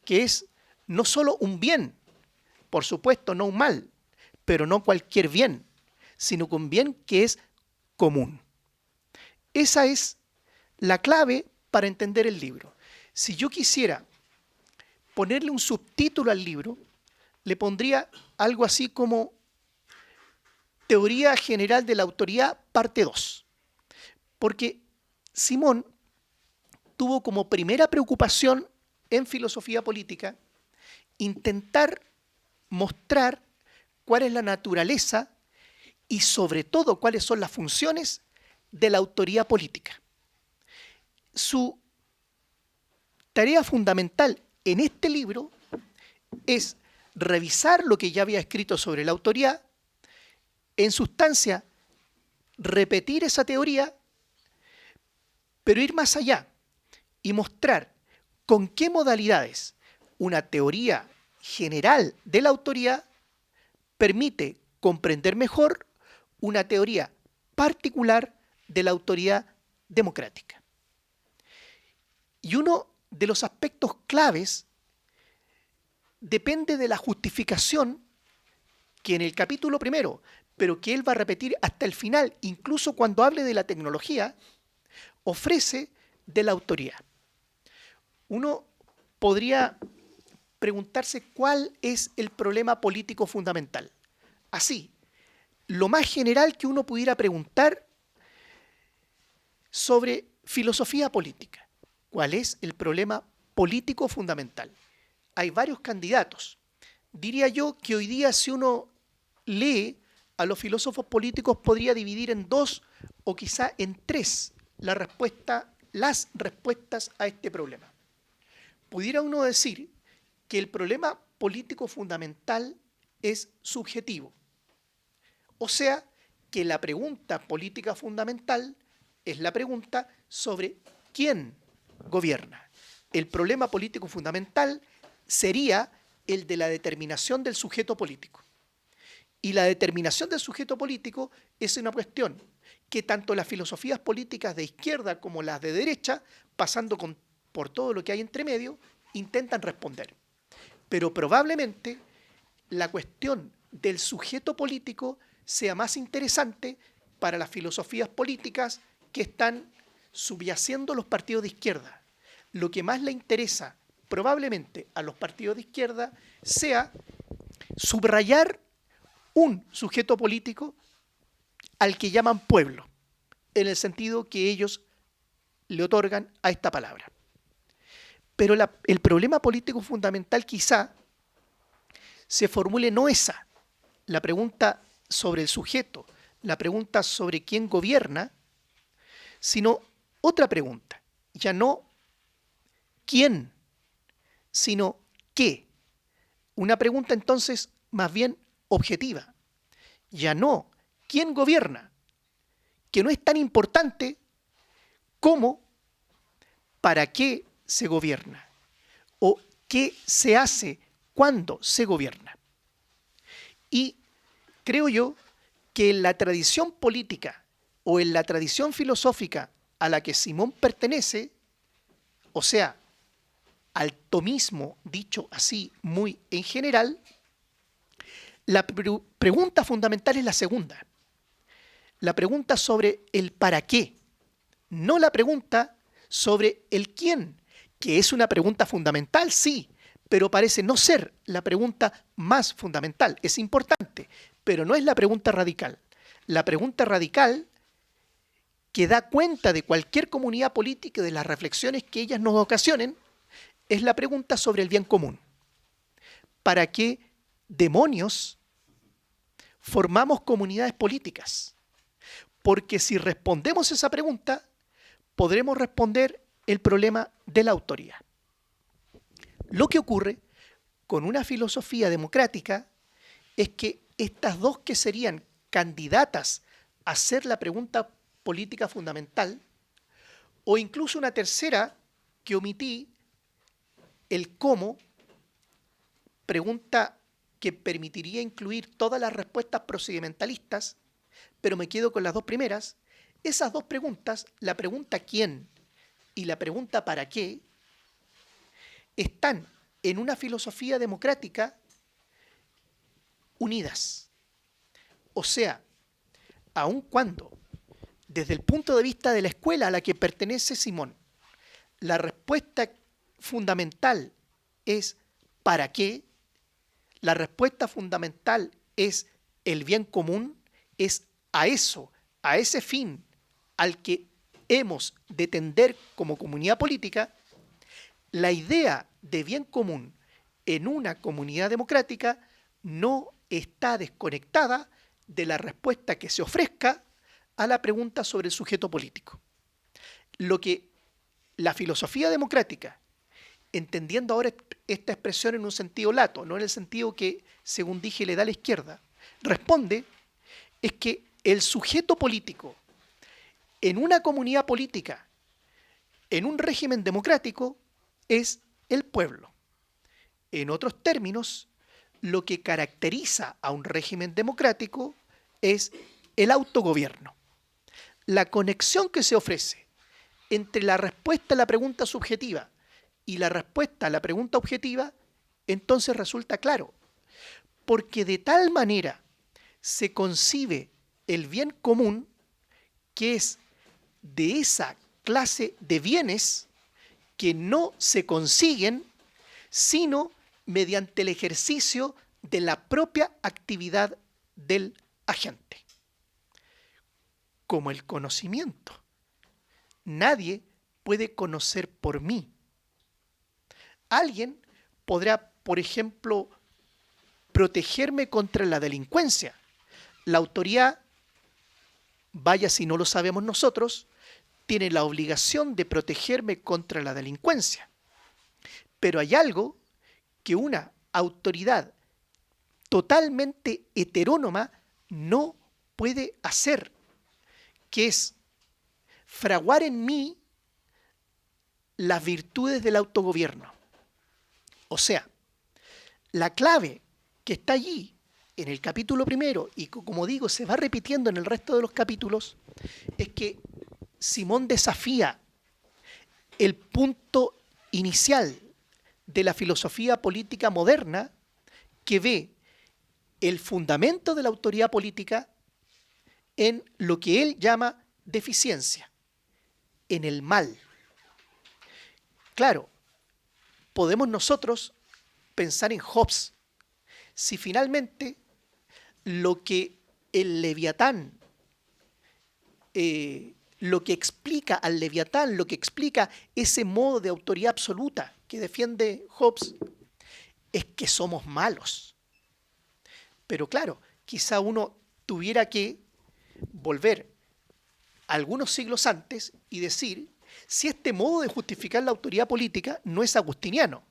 que es no solo un bien, por supuesto no un mal, pero no cualquier bien, sino que un bien que es común. Esa es la clave para entender el libro. Si yo quisiera ponerle un subtítulo al libro, le pondría algo así como Teoría General de la Autoridad, parte 2. Porque Simón tuvo como primera preocupación en filosofía política intentar mostrar cuál es la naturaleza y sobre todo cuáles son las funciones de la autoridad política. Su tarea fundamental en este libro es revisar lo que ya había escrito sobre la autoridad, en sustancia repetir esa teoría, pero ir más allá y mostrar con qué modalidades una teoría general de la autoridad permite comprender mejor una teoría particular de la autoridad democrática. Y uno de los aspectos claves depende de la justificación que en el capítulo primero, pero que él va a repetir hasta el final, incluso cuando hable de la tecnología, ofrece de la autoridad. Uno podría preguntarse cuál es el problema político fundamental. Así, lo más general que uno pudiera preguntar sobre filosofía política. ¿Cuál es el problema político fundamental? Hay varios candidatos. Diría yo que hoy día, si uno lee a los filósofos políticos, podría dividir en 2 o quizá en 3 las respuestas a este problema. pudiera uno decir que el problema político fundamental es subjetivo. O sea, que la pregunta política fundamental es la pregunta sobre quién gobierna. El problema político fundamental sería el de la determinación del sujeto político. Y la determinación del sujeto político es una cuestión que tanto las filosofías políticas de izquierda como las de derecha, pasando por todo lo que hay entre medio, intentan responder. Pero probablemente la cuestión del sujeto político sea más interesante para las filosofías políticas que están subyaciendo los partidos de izquierda. Lo que más le interesa probablemente a los partidos de izquierda sea subrayar un sujeto político al que llaman pueblo, en el sentido que ellos le otorgan a esta palabra. Pero el problema político fundamental quizá se formule no esa, la pregunta sobre el sujeto, la pregunta sobre quién gobierna, sino otra pregunta, ya no quién, sino qué. Una pregunta entonces más bien objetiva, ya no quién gobierna, que no es tan importante como para qué se gobierna o qué se hace cuando se gobierna. Y creo yo que en la tradición política o en la tradición filosófica a la que Simón pertenece, o sea, al tomismo dicho así muy en general, la pregunta fundamental es la segunda. La pregunta sobre el para qué, no la pregunta sobre el quién, que es una pregunta fundamental, sí, pero parece no ser la pregunta más fundamental. Es importante, pero no es la pregunta radical. La pregunta radical que da cuenta de cualquier comunidad política y de las reflexiones que ellas nos ocasionen, es la pregunta sobre el bien común. ¿Para qué demonios formamos comunidades políticas? Porque si respondemos esa pregunta, podremos responder el problema de la autoría. Lo que ocurre con una filosofía democrática es que estas dos que serían candidatas a ser la pregunta política fundamental, o incluso una tercera que omití, el cómo, pregunta que permitiría incluir todas las respuestas procedimentalistas, pero me quedo con las dos primeras. Esas dos preguntas, la pregunta quién y la pregunta para qué, están en una filosofía democrática unidas. O sea, aun cuando, desde el punto de vista de la escuela a la que pertenece Simón, la respuesta fundamental es ¿para qué? La respuesta fundamental es el bien común, es a eso, a ese fin al que hemos de tender como comunidad política. La idea de bien común en una comunidad democrática no está desconectada de la respuesta que se ofrezca a la pregunta sobre el sujeto político. Lo que la filosofía democrática, entendiendo ahora esta expresión en un sentido lato, no en el sentido que, según dije, le da a la izquierda, responde es que el sujeto político en una comunidad política, en un régimen democrático, es el pueblo. En otros términos, lo que caracteriza a un régimen democrático es el autogobierno. La conexión que se ofrece entre la respuesta a la pregunta subjetiva y la respuesta a la pregunta objetiva, entonces resulta claro, porque de tal manera se concibe el bien común que es de esa clase de bienes que no se consiguen sino mediante el ejercicio de la propia actividad del agente. Como el conocimiento. Nadie puede conocer por mí. Alguien podrá, por ejemplo, protegerme contra la delincuencia. La autoridad, vaya si no lo sabemos nosotros, tiene la obligación de protegerme contra la delincuencia. Pero hay algo que una autoridad totalmente heterónoma no puede hacer, que es fraguar en mí las virtudes del autogobierno. O sea, la clave que está allí en el capítulo primero y como digo se va repitiendo en el resto de los capítulos es que Simón desafía el punto inicial de la filosofía política moderna, que ve el fundamento de la autoridad política en lo que él llama deficiencia, en el mal. Claro, podemos nosotros pensar en Hobbes. Si finalmente lo que el Leviatán, lo que explica al Leviatán, lo que explica ese modo de autoridad absoluta que defiende Hobbes, es que somos malos. Pero claro, quizá uno tuviera que volver algunos siglos antes y decir si este modo de justificar la autoridad política no es agustiniano.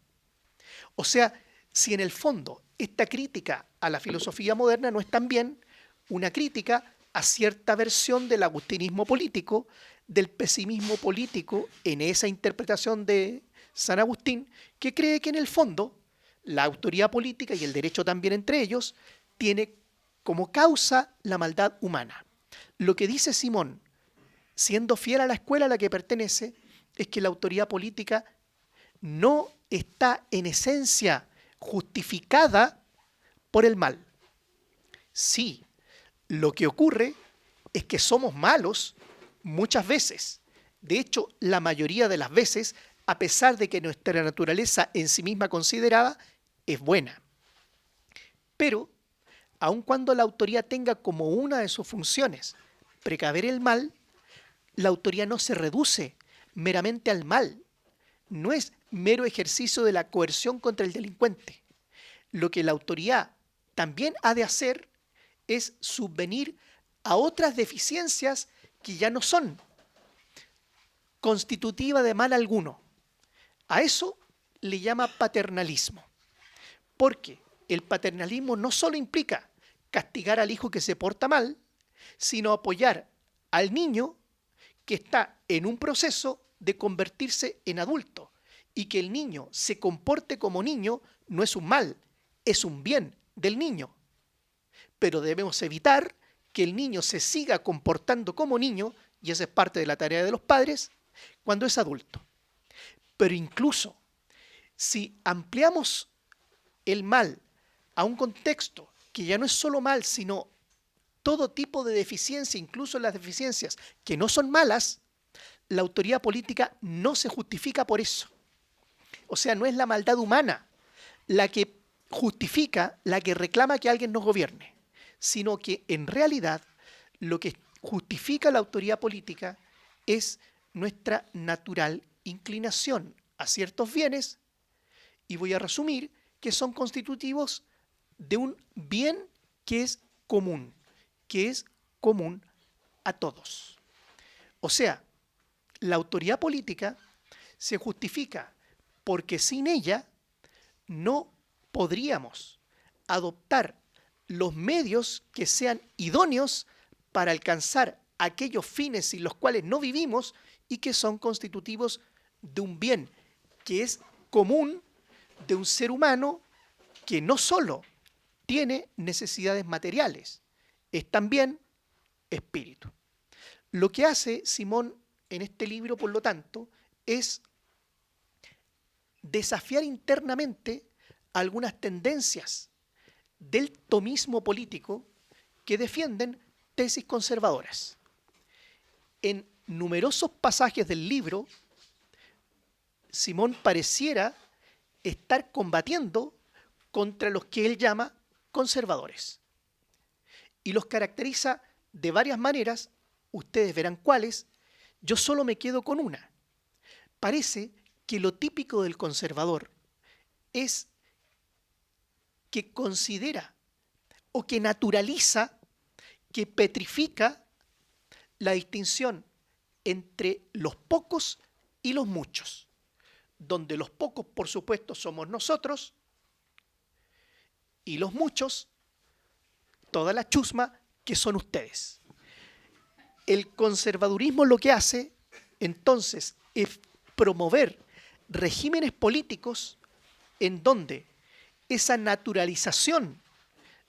O sea, si en el fondo esta crítica a la filosofía moderna no es también una crítica a cierta versión del agustinismo político, del pesimismo político en esa interpretación de San Agustín, que cree que en el fondo la autoridad política y el derecho también entre ellos tiene como causa la maldad humana. Lo que dice Simón, siendo fiel a la escuela a la que pertenece, es que la autoridad política no está en esencia justificada por el mal. Sí, lo que ocurre es que somos malos muchas veces. De hecho, la mayoría de las veces, a pesar de que nuestra naturaleza en sí misma considerada es buena. Pero, aun cuando la autoridad tenga como una de sus funciones precaver el mal, la autoridad no se reduce meramente al mal. No es mero ejercicio de la coerción contra el delincuente. Lo que la autoridad también ha de hacer es subvenir a otras deficiencias que ya no son constitutivas de mal alguno. A eso le llama paternalismo. Porque el paternalismo no solo implica castigar al hijo que se porta mal, sino apoyar al niño que está en un proceso de convertirse en adulto, y que el niño se comporte como niño no es un mal, es un bien del niño. Pero debemos evitar que el niño se siga comportando como niño, y esa es parte de la tarea de los padres, cuando es adulto. Pero incluso si ampliamos el mal a un contexto que ya no es solo mal, sino todo tipo de deficiencia, incluso las deficiencias que no son malas, la autoridad política no se justifica por eso. O sea, no es la maldad humana la que justifica, la que reclama que alguien nos gobierne, sino que en realidad lo que justifica la autoridad política es nuestra natural inclinación a ciertos bienes, y voy a resumir que son constitutivos de un bien que es común a todos. O sea, la autoridad política se justifica porque sin ella no podríamos adoptar los medios que sean idóneos para alcanzar aquellos fines sin los cuales no vivimos y que son constitutivos de un bien que es común de un ser humano que no solo tiene necesidades materiales, es también espíritu. Lo que hace Simón en este libro, por lo tanto, es desafiar internamente algunas tendencias del tomismo político que defienden tesis conservadoras. En numerosos pasajes del libro, Simón pareciera estar combatiendo contra los que él llama conservadores. Y los caracteriza de varias maneras, ustedes verán cuáles, yo solo me quedo con una. Parece que lo típico del conservador es que considera o que naturaliza, que petrifica la distinción entre los pocos y los muchos. donde los pocos, por supuesto, somos nosotros, y los muchos, toda la chusma, que son ustedes. El conservadurismo lo que hace, entonces, es promover regímenes políticos en donde esa naturalización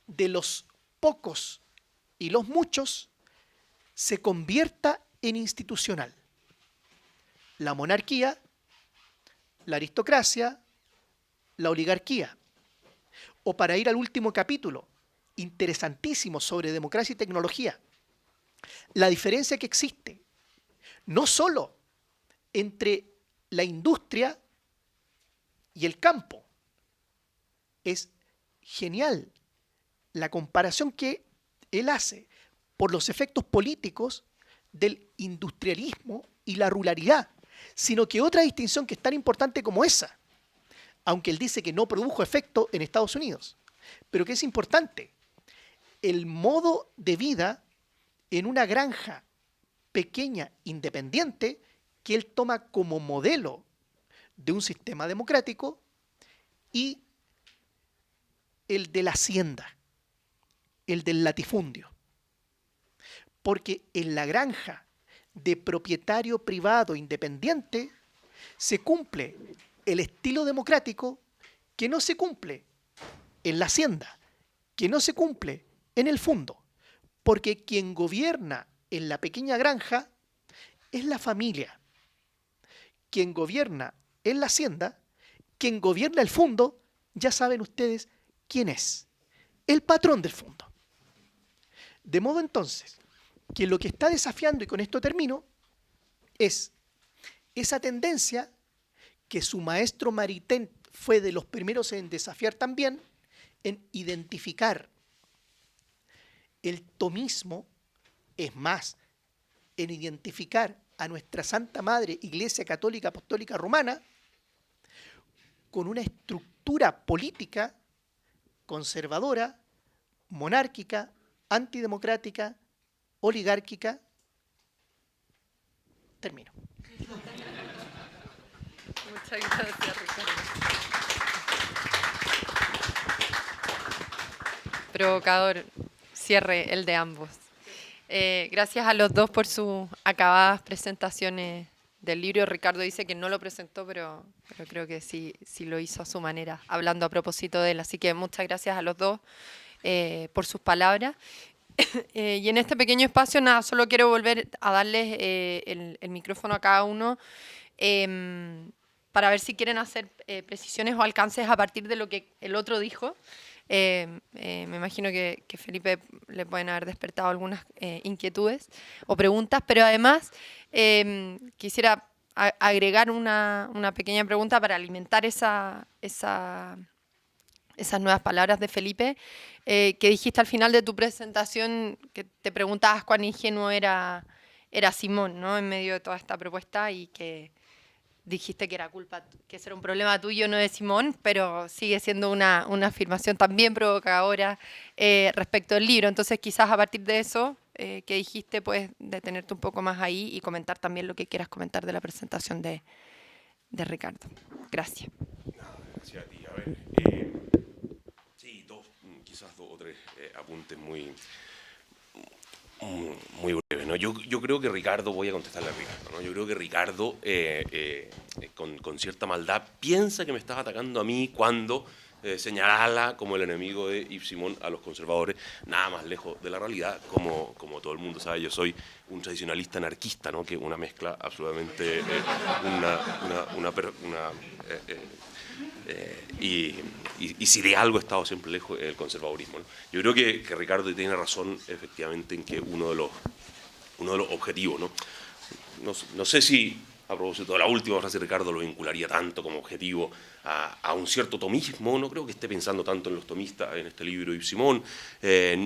de los pocos y los muchos se convierta en institucional. La monarquía, la aristocracia, la oligarquía. O para ir al último capítulo, interesantísimo sobre democracia y tecnología, la diferencia que existe, no solo entre la industria y el campo. Es genial la comparación que él hace por los efectos políticos del industrialismo y la ruralidad, sino que otra distinción que es tan importante como esa, aunque él dice que no produjo efecto en Estados Unidos, pero que es importante, el modo de vida en una granja pequeña, independiente, que él toma como modelo de un sistema democrático, y el de la hacienda, el del latifundio. Porque en la granja de propietario privado independiente se cumple el estilo democrático que no se cumple en la hacienda, que no se cumple en el fundo, porque quien gobierna en la pequeña granja es la familia. Quien gobierna en la hacienda, quien gobierna el fondo, ya saben ustedes quién es, el patrón del fondo. De modo entonces que lo que está desafiando, y con esto termino, es esa tendencia que su maestro Maritain fue de los primeros en desafiar también, en identificar el tomismo, es más, en identificar a nuestra Santa Madre Iglesia Católica Apostólica Romana con una estructura política conservadora, monárquica, antidemocrática, oligárquica. Termino. Muchas gracias, Ricardo. Provocador cierre el de ambos. Gracias a los dos por sus acabadas presentaciones del libro. Ricardo dice que no lo presentó, pero creo que sí lo hizo a su manera, hablando a propósito de él. Así que muchas gracias a los dos por sus palabras. Y en este pequeño espacio, nada, solo quiero volver a darles el micrófono a cada uno para ver si quieren hacer precisiones o alcances a partir de lo que el otro dijo. Me imagino que Felipe le pueden haber despertado algunas inquietudes o preguntas, pero además quisiera agregar una pequeña pregunta para alimentar esas nuevas palabras de Felipe, que dijiste al final de tu presentación, que te preguntabas cuán ingenuo era Simón, ¿no?, en medio de toda esta propuesta, y que dijiste que que ese era un problema tuyo, no de Simón, pero sigue siendo una afirmación también provocadora respecto del libro. Entonces, quizás a partir de eso que dijiste, puedes detenerte un poco más ahí y comentar también lo que quieras comentar de la presentación de Ricardo. Gracias. Gracias a ti. A ver, sí, quizás dos o tres apuntes muy breve, ¿no? Yo creo que Ricardo, voy a contestarle a Ricardo, ¿no? Yo creo que Ricardo, con cierta maldad, piensa que me estás atacando a mí cuando señala como el enemigo de Yves Simon a los conservadores. Nada más lejos de la realidad. Como todo el mundo sabe, yo soy un tradicionalista anarquista, ¿no?, que una mezcla absolutamente y si de algo he estado siempre lejos, el conservadurismo, ¿no? Yo creo que Ricardo tiene razón efectivamente en que uno de los objetivos, ¿no? No sé si a propósito de la última frase de Ricardo lo vincularía tanto como objetivo a un cierto tomismo. No creo que esté pensando tanto en los tomistas en este libro de Yves Simon,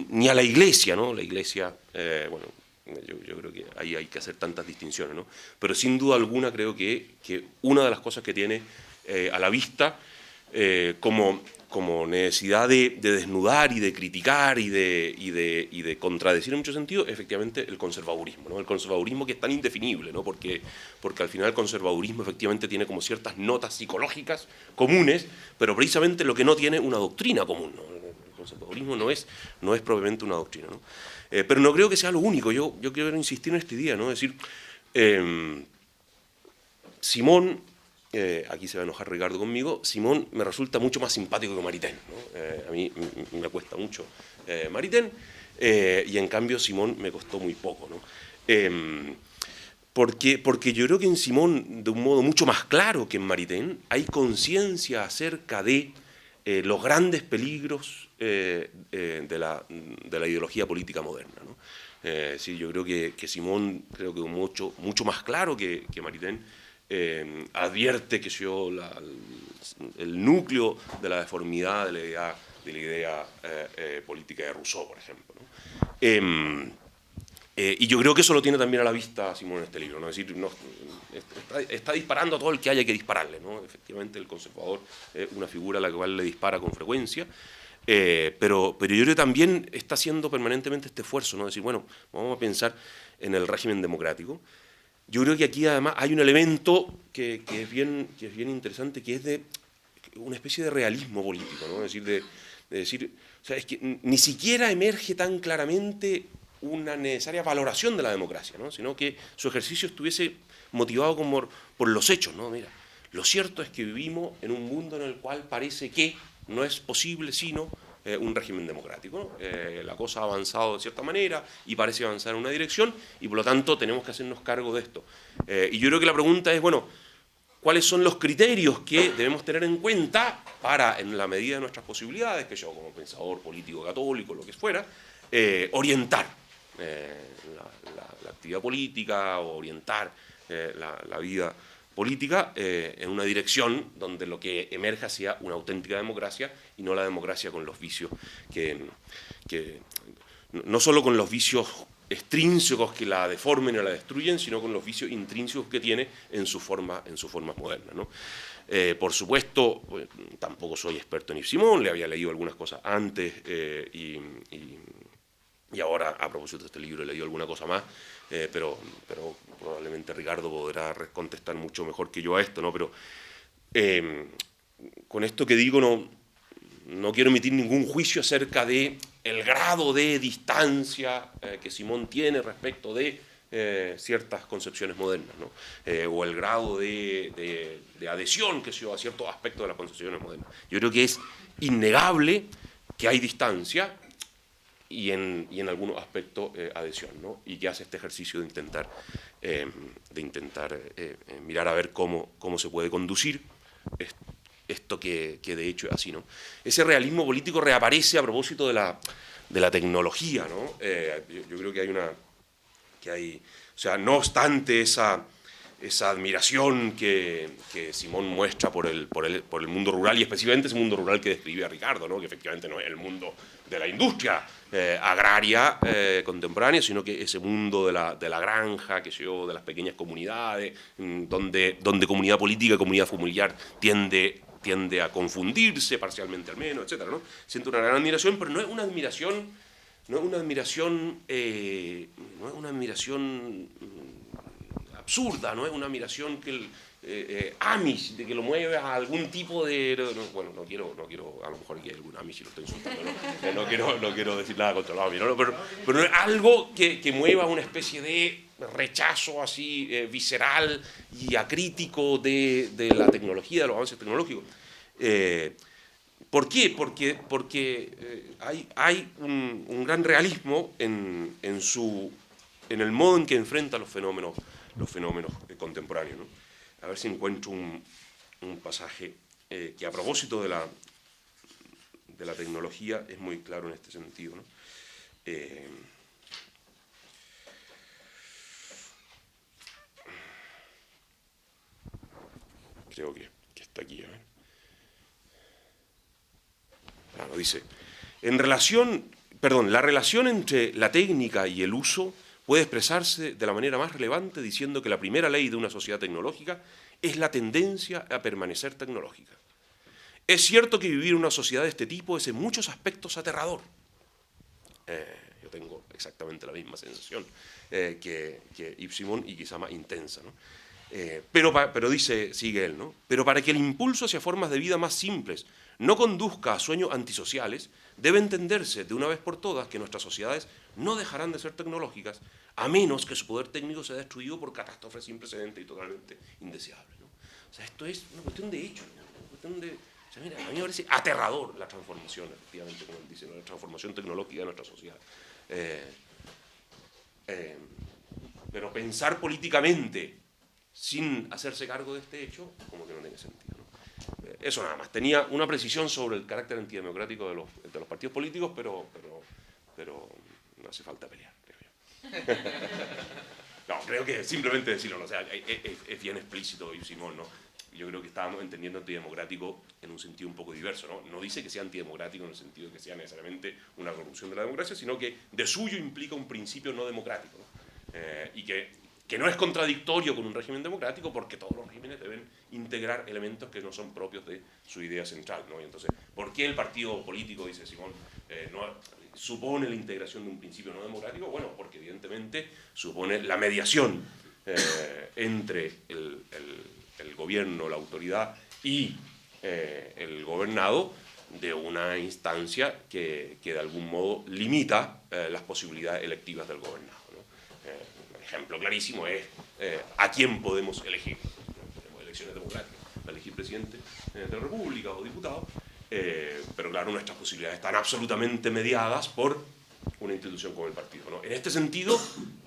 ni a la Iglesia, ¿no? La Iglesia, bueno, yo creo que ahí hay que hacer tantas distinciones, ¿no? Pero sin duda alguna creo que una de las cosas que tiene a la vista como como necesidad de desnudar y de criticar y de contradecir en muchos sentidos, efectivamente, el conservadurismo, ¿no? El conservadurismo que es tan indefinible, ¿no? Porque al final el conservadurismo efectivamente tiene como ciertas notas psicológicas comunes, pero precisamente lo que no tiene una doctrina común, ¿no? El conservadurismo no es propiamente una doctrina, ¿no? Pero no creo que sea lo único. Yo quiero insistir en esta idea, ¿no? Es decir, Simón, aquí se va a enojar Ricardo conmigo, Simón me resulta mucho más simpático que Maritain, ¿no? A mí me cuesta mucho Maritain, y en cambio Simón me costó muy poco, ¿no? Porque yo creo que en Simón, de un modo mucho más claro que en Maritain, hay conciencia acerca de los grandes peligros de la ideología política moderna, ¿no? Sí, yo creo que Simón, creo que mucho más claro que Maritain, advierte que el núcleo de la deformidad de la idea política de Rousseau, por ejemplo, ¿no? Y yo creo que eso lo tiene también a la vista Simón en este libro, ¿no? Es decir, está disparando a todo el que haya que dispararle, ¿no? Efectivamente, el conservador es una figura a la cual le dispara con frecuencia, pero yo creo que también está haciendo permanentemente este esfuerzo, ¿no? Es decir, bueno, vamos a pensar en el régimen democrático. Yo creo que aquí además hay un elemento que es bien interesante, que es de una especie de realismo político, ¿no? Es decir, de decir, o sea, es que ni siquiera emerge tan claramente una necesaria valoración de la democracia, ¿no? Sino que su ejercicio estuviese motivado por los hechos, ¿no? Mira, lo cierto es que vivimos en un mundo en el cual parece que no es posible sino un régimen democrático, ¿no? La cosa ha avanzado de cierta manera y parece avanzar en una dirección y por lo tanto tenemos que hacernos cargo de esto. Y yo creo que la pregunta es, bueno, ¿cuáles son los criterios que debemos tener en cuenta para, en la medida de nuestras posibilidades, que yo como pensador político católico, lo que fuera, orientar la actividad política o orientar la vida política en una dirección donde lo que emerja sea una auténtica democracia y no la democracia con los vicios no solo con los vicios extrínsecos que la deformen o la destruyen, sino con los vicios intrínsecos que tiene en sus formas modernas, ¿no? Por supuesto, pues, tampoco soy experto en Yves Simon, le había leído algunas cosas antes y ahora, a propósito de este libro, he leído alguna cosa más, pero probablemente Ricardo podrá contestar mucho mejor que yo a esto, ¿no? Pero con esto que digo no quiero emitir ningún juicio acerca de el grado de distancia que Simón tiene respecto de ciertas concepciones modernas, ¿no? O el grado de adhesión que se dio a ciertos aspectos de las concepciones modernas. Yo creo que es innegable que hay distancia y en algunos aspectos adhesión, ¿no? Y que hace este ejercicio de intentar mirar a ver cómo se puede conducir esto que de hecho es así, ¿no? Ese realismo político reaparece a propósito de la tecnología, ¿no? Yo creo que hay, o sea, no obstante esa admiración que Simón muestra por el mundo rural, y específicamente ese mundo rural que describía Ricardo, ¿no? Que efectivamente no es el mundo de la industria agraria contemporánea, sino que ese mundo de la granja, de las pequeñas comunidades, donde comunidad política y comunidad familiar tiende a confundirse, parcialmente al menos, etc., ¿no? Siento una gran admiración, pero no es una admiración absurda, no es una admiración que Amish, de que lo mueve a algún tipo de... bueno, no quiero, a lo mejor aquí hay algún Amish y lo estoy insultando, no quiero decir nada contra los Amish, ¿no? Pero no es algo que mueva una especie de rechazo así visceral y acrítico de la tecnología, de los avances tecnológicos. ¿Por qué? Porque hay un gran realismo en el modo en que enfrenta los fenómenos contemporáneos, ¿no? A ver si encuentro un pasaje que a propósito de la tecnología es muy claro en este sentido, ¿no? Creo que está aquí, ¿eh? Dice, la relación entre la técnica y el uso puede expresarse de la manera más relevante diciendo que la primera ley de una sociedad tecnológica es la tendencia a permanecer tecnológica. Es cierto que vivir en una sociedad de este tipo es en muchos aspectos aterrador. Yo tengo exactamente la misma sensación que Yves Simon y quizá más intensa, ¿no? Pero dice, sigue él, ¿no? Pero para que el impulso hacia formas de vida más simples no conduzca a sueños antisociales, debe entenderse de una vez por todas que nuestras sociedades no dejarán de ser tecnológicas a menos que su poder técnico sea destruido por catástrofes sin precedentes y totalmente indeseables, ¿no? O sea, esto es una cuestión de hecho, ¿no? Una cuestión de... O sea, mira, a mí me parece aterrador la transformación, efectivamente, como él dice, ¿no? La transformación tecnológica de nuestra sociedad. Pero pensar políticamente sin hacerse cargo de este hecho, como que no tiene sentido, ¿no? Eso nada más. Tenía una precisión sobre el carácter antidemocrático de los partidos políticos, pero no hace falta pelear, creo yo. No, creo que simplemente decirlo, ¿no? O sea, es bien explícito Yves Simon, ¿no? Yo creo que estábamos entendiendo antidemocrático en un sentido un poco diverso, ¿no? No dice que sea antidemocrático en el sentido de que sea necesariamente una corrupción de la democracia, sino que de suyo implica un principio no democrático, ¿no? Y que no es contradictorio con un régimen democrático, porque todos los regímenes deben integrar elementos que no son propios de su idea central, ¿no? Y entonces, ¿por qué el partido político, dice Simon, no supone la integración de un principio no democrático? Bueno, porque evidentemente supone la mediación entre el gobierno, la autoridad y el gobernado de una instancia que de algún modo limita las posibilidades electivas del gobernado, ¿no? Ejemplo clarísimo es a quién podemos elegir. Tenemos elecciones democráticas para elegir presidente de la República o diputado, pero claro, nuestras posibilidades están absolutamente mediadas por una institución como el partido, ¿no? En este sentido,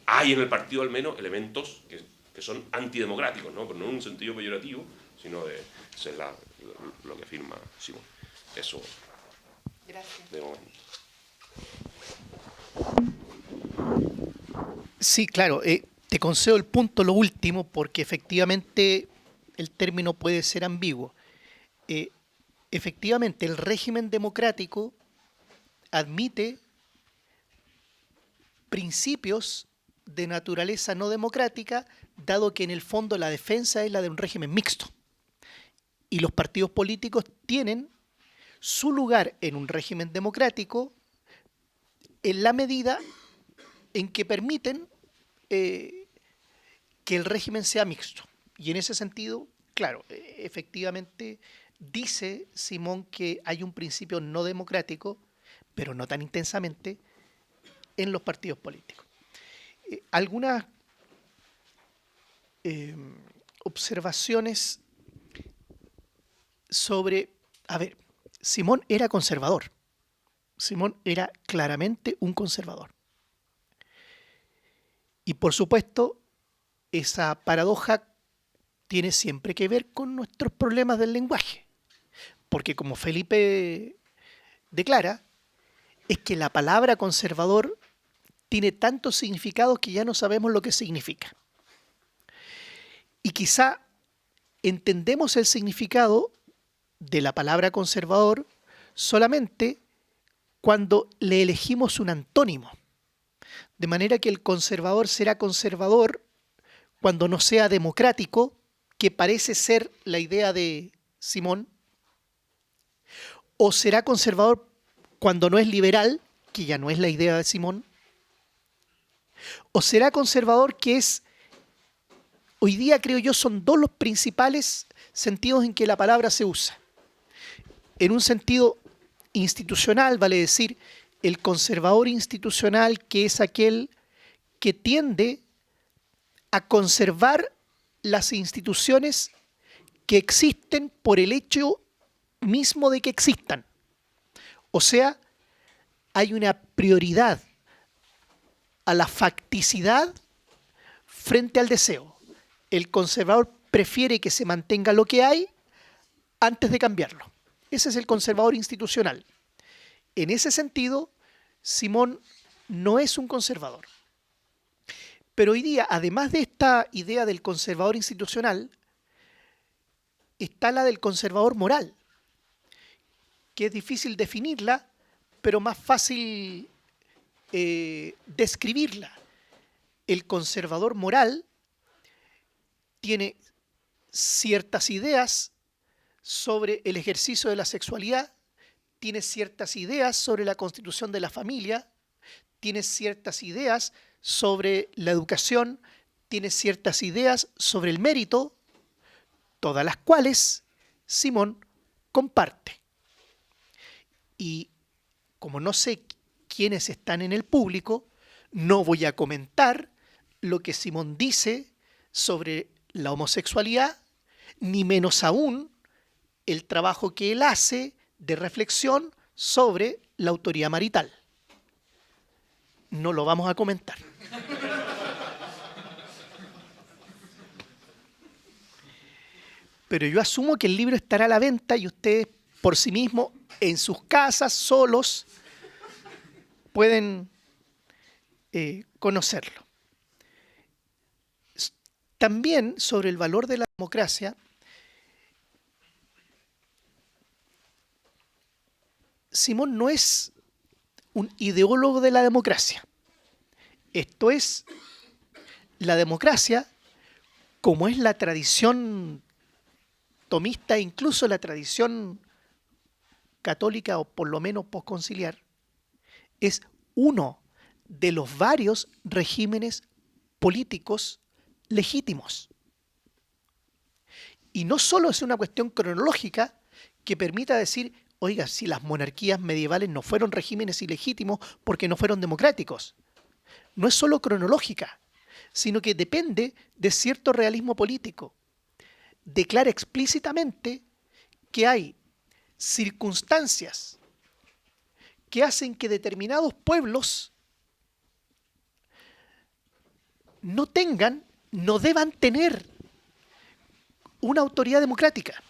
hay en el partido al menos elementos que son antidemocráticos, ¿no? Pero no en un sentido peyorativo, sino eso es lo que afirma Simon. Eso. Gracias. De momento. Sí, claro. Te concedo el punto, lo último, porque efectivamente el término puede ser ambiguo. Efectivamente, el régimen democrático admite principios de naturaleza no democrática, dado que en el fondo la defensa es la de un régimen mixto. Y los partidos políticos tienen su lugar en un régimen democrático en la medida en que permiten que el régimen sea mixto. Y en ese sentido, claro, efectivamente dice Simón que hay un principio no democrático, pero no tan intensamente, en los partidos políticos. Algunas observaciones sobre... A ver, Simón era conservador. Simón era claramente un conservador. Y por supuesto, esa paradoja tiene siempre que ver con nuestros problemas del lenguaje. Porque como Felipe declara, es que la palabra conservador tiene tantos significados que ya no sabemos lo que significa. Y quizá entendemos el significado de la palabra conservador solamente cuando le elegimos un antónimo. De manera que el conservador será conservador cuando no sea democrático, que parece ser la idea de Simón, o será conservador cuando no es liberal, que ya no es la idea de Simón, o será conservador que es, hoy día creo yo, son dos los principales sentidos en que la palabra se usa. En un sentido institucional, vale decir, el conservador institucional, que es aquel que tiende a conservar las instituciones que existen por el hecho mismo de que existan. O sea, hay una prioridad a la facticidad frente al deseo. El conservador prefiere que se mantenga lo que hay antes de cambiarlo. Ese es el conservador institucional. En ese sentido, Simón no es un conservador. Pero hoy día, además de esta idea del conservador institucional, está la del conservador moral, que es difícil definirla, pero más fácil describirla. El conservador moral tiene ciertas ideas, sobre el ejercicio de la sexualidad, tiene ciertas ideas sobre la constitución de la familia, tiene ciertas ideas sobre la educación, tiene ciertas ideas sobre el mérito, todas las cuales Simón comparte. Y como no sé quiénes están en el público, no voy a comentar lo que Simón dice sobre la homosexualidad, ni menos aún el trabajo que él hace de reflexión sobre la autoría marital. No lo vamos a comentar. Pero yo asumo que el libro estará a la venta y ustedes por sí mismos, en sus casas, solos, pueden conocerlo. También sobre el valor de la democracia, Simón no es un ideólogo de la democracia. Esto es la democracia, como es la tradición tomista, incluso la tradición católica o por lo menos posconciliar, es uno de los varios regímenes políticos legítimos. Y no solo es una cuestión cronológica que permita decir, oiga, si las monarquías medievales no fueron regímenes ilegítimos porque no fueron democráticos. No es solo cronológica, sino que depende de cierto realismo político. Declara explícitamente que hay circunstancias que hacen que determinados pueblos no deban tener una autoridad democrática.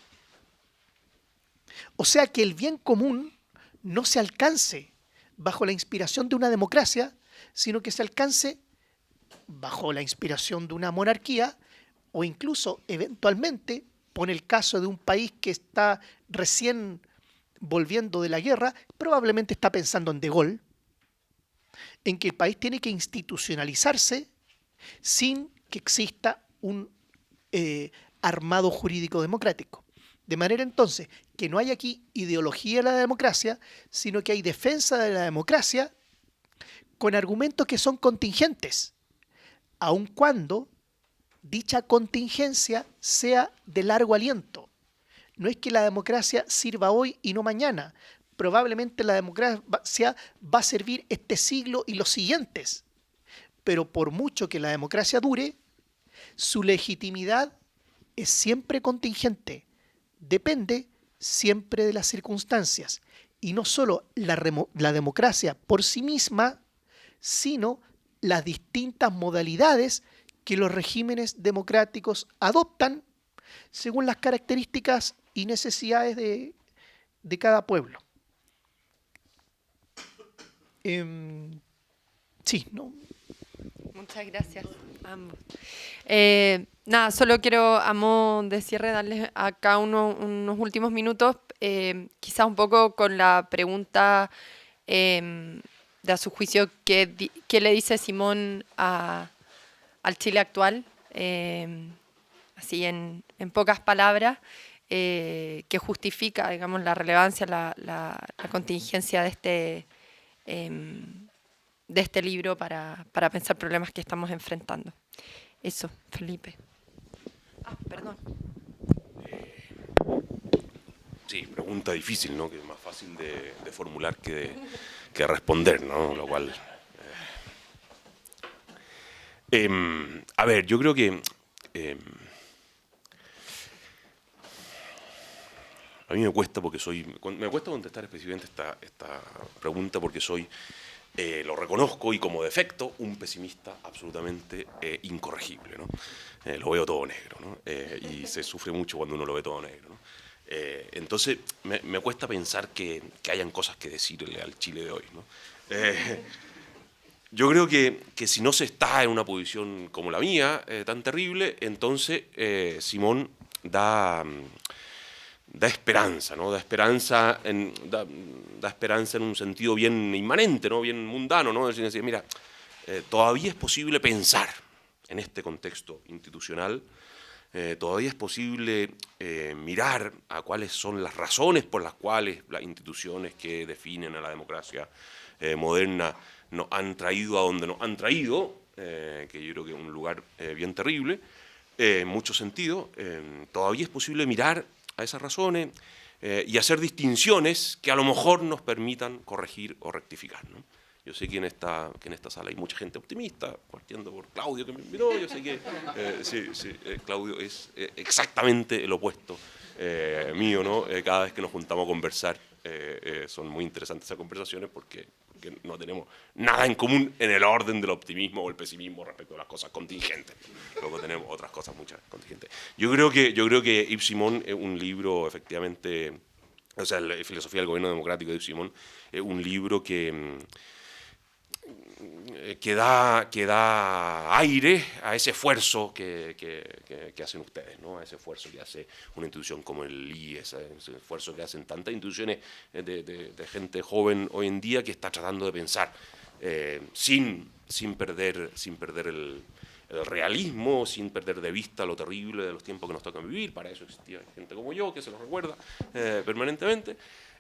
O sea, que el bien común no se alcance bajo la inspiración de una democracia, sino que se alcance bajo la inspiración de una monarquía o incluso, eventualmente, pone el caso de un país que está recién volviendo de la guerra, probablemente está pensando en De Gaulle, en que el país tiene que institucionalizarse sin que exista un armado jurídico democrático. De manera entonces que no hay aquí ideología de la democracia, sino que hay defensa de la democracia con argumentos que son contingentes, aun cuando dicha contingencia sea de largo aliento. No es que la democracia sirva hoy y no mañana. Probablemente la democracia va a servir este siglo y los siguientes. Pero por mucho que la democracia dure, su legitimidad es siempre contingente. Depende siempre de las circunstancias. Y no solo la democracia por sí misma, sino las distintas modalidades que los regímenes democráticos adoptan según las características y necesidades de cada pueblo. Sí, ¿no? Muchas gracias a ambos. Nada, solo quiero, a modo de cierre, darles a cada uno unos últimos minutos, quizás un poco con la pregunta de a su juicio, ¿qué le dice Simón al Chile actual? Así en pocas palabras, que justifica, digamos, la relevancia, la contingencia de este libro para pensar problemas que estamos enfrentando. Eso, Felipe. Perdón. Sí, pregunta difícil, ¿no? Que es más fácil de formular que de responder, ¿no? Lo cual... a ver, yo creo que... a mí me cuesta contestar específicamente esta pregunta porque soy, lo reconozco y como defecto, un pesimista absolutamente incorregible, ¿no? Lo veo todo negro, ¿no? Y se sufre mucho cuando uno lo ve todo negro, ¿no? Entonces me cuesta pensar que hayan cosas que decirle al Chile de hoy, ¿no? Yo creo que si no se está en una posición como la mía, tan terrible, entonces Simón da esperanza, ¿no? Da esperanza en un sentido bien inmanente, ¿no? Bien mundano, ¿no? Es decir, mira, todavía es posible pensar en este contexto institucional todavía es posible mirar a cuáles son las razones por las cuales las instituciones que definen a la democracia moderna nos han traído a donde nos han traído, que yo creo que es un lugar bien terrible, en muchos sentidos. Todavía es posible mirar a esas razones y hacer distinciones que a lo mejor nos permitan corregir o rectificar, ¿no? Yo sé que en esta sala hay mucha gente optimista, partiendo por Claudio que me invitó. Yo sé que Claudio es exactamente el opuesto mío, ¿no? Cada vez que nos juntamos a conversar son muy interesantes esas conversaciones porque no tenemos nada en común en el orden del optimismo o el pesimismo respecto a las cosas contingentes. Luego tenemos otras cosas muchas contingentes. Yo creo que Yves Simon es un libro, efectivamente, o sea, la filosofía del gobierno democrático de Yves Simon es un libro que da aire a ese esfuerzo que hacen ustedes, ¿no? A ese esfuerzo que hace una institución como el IES, ese esfuerzo que hacen tantas instituciones de gente joven hoy en día que está tratando de pensar sin perder el realismo, sin perder de vista lo terrible de los tiempos que nos tocan vivir. Para eso existía gente como yo que se lo recuerda permanentemente,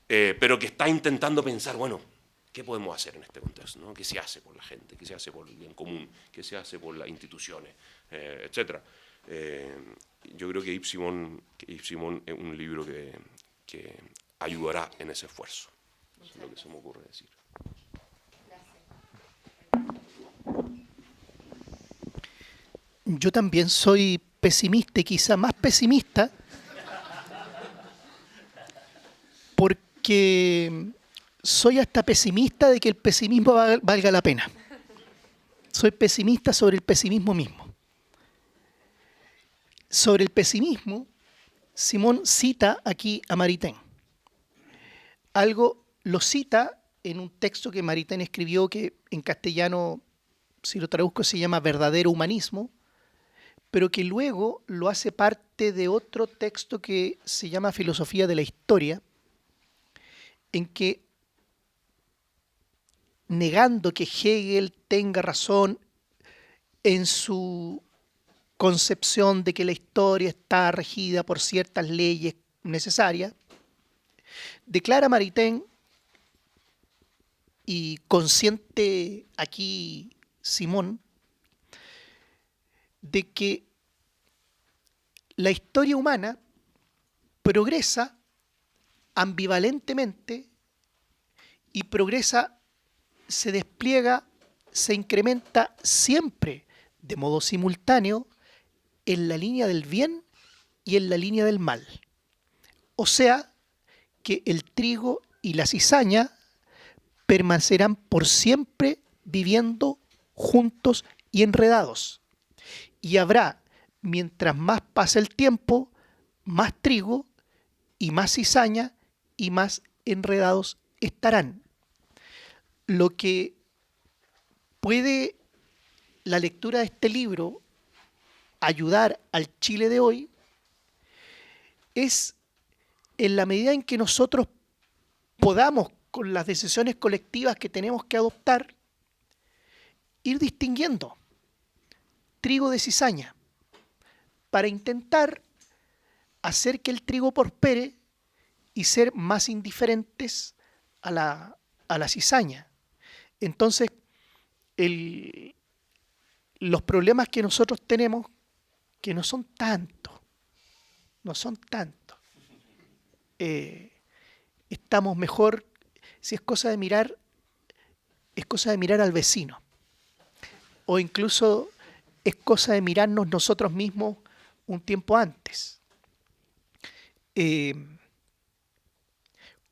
pero que está intentando pensar, bueno, ¿qué podemos hacer en este contexto, ¿no? ¿Qué se hace por la gente? ¿Qué se hace por el bien común? ¿Qué se hace por las instituciones? Etcétera. Yo creo que Yves Simon es un libro que ayudará en ese esfuerzo. Eso es lo que se me ocurre decir. Yo también soy pesimista y quizá más pesimista porque soy hasta pesimista de que el pesimismo valga la pena. Soy pesimista sobre el pesimismo mismo. Sobre el pesimismo, Simón cita aquí a Maritain. Lo cita en un texto que Maritain escribió que en castellano, si lo traduzco, se llama Verdadero Humanismo, pero que luego lo hace parte de otro texto que se llama Filosofía de la Historia, en que, negando que Hegel tenga razón en su concepción de que la historia está regida por ciertas leyes necesarias, declara Maritain, y consciente aquí Simón, de que la historia humana progresa ambivalentemente y progresa, se despliega, se incrementa siempre de modo simultáneo en la línea del bien y en la línea del mal. O sea, que el trigo y la cizaña permanecerán por siempre viviendo juntos y enredados. Y habrá, mientras más pasa el tiempo, más trigo y más cizaña y más enredados estarán. Lo que puede la lectura de este libro ayudar al Chile de hoy es en la medida en que nosotros podamos, con las decisiones colectivas que tenemos que adoptar, ir distinguiendo trigo de cizaña para intentar hacer que el trigo prospere y ser más indiferentes a la cizaña. Entonces, los problemas que nosotros tenemos, que no son tantos, estamos mejor, si es cosa de mirar al vecino, o incluso es cosa de mirarnos nosotros mismos un tiempo antes.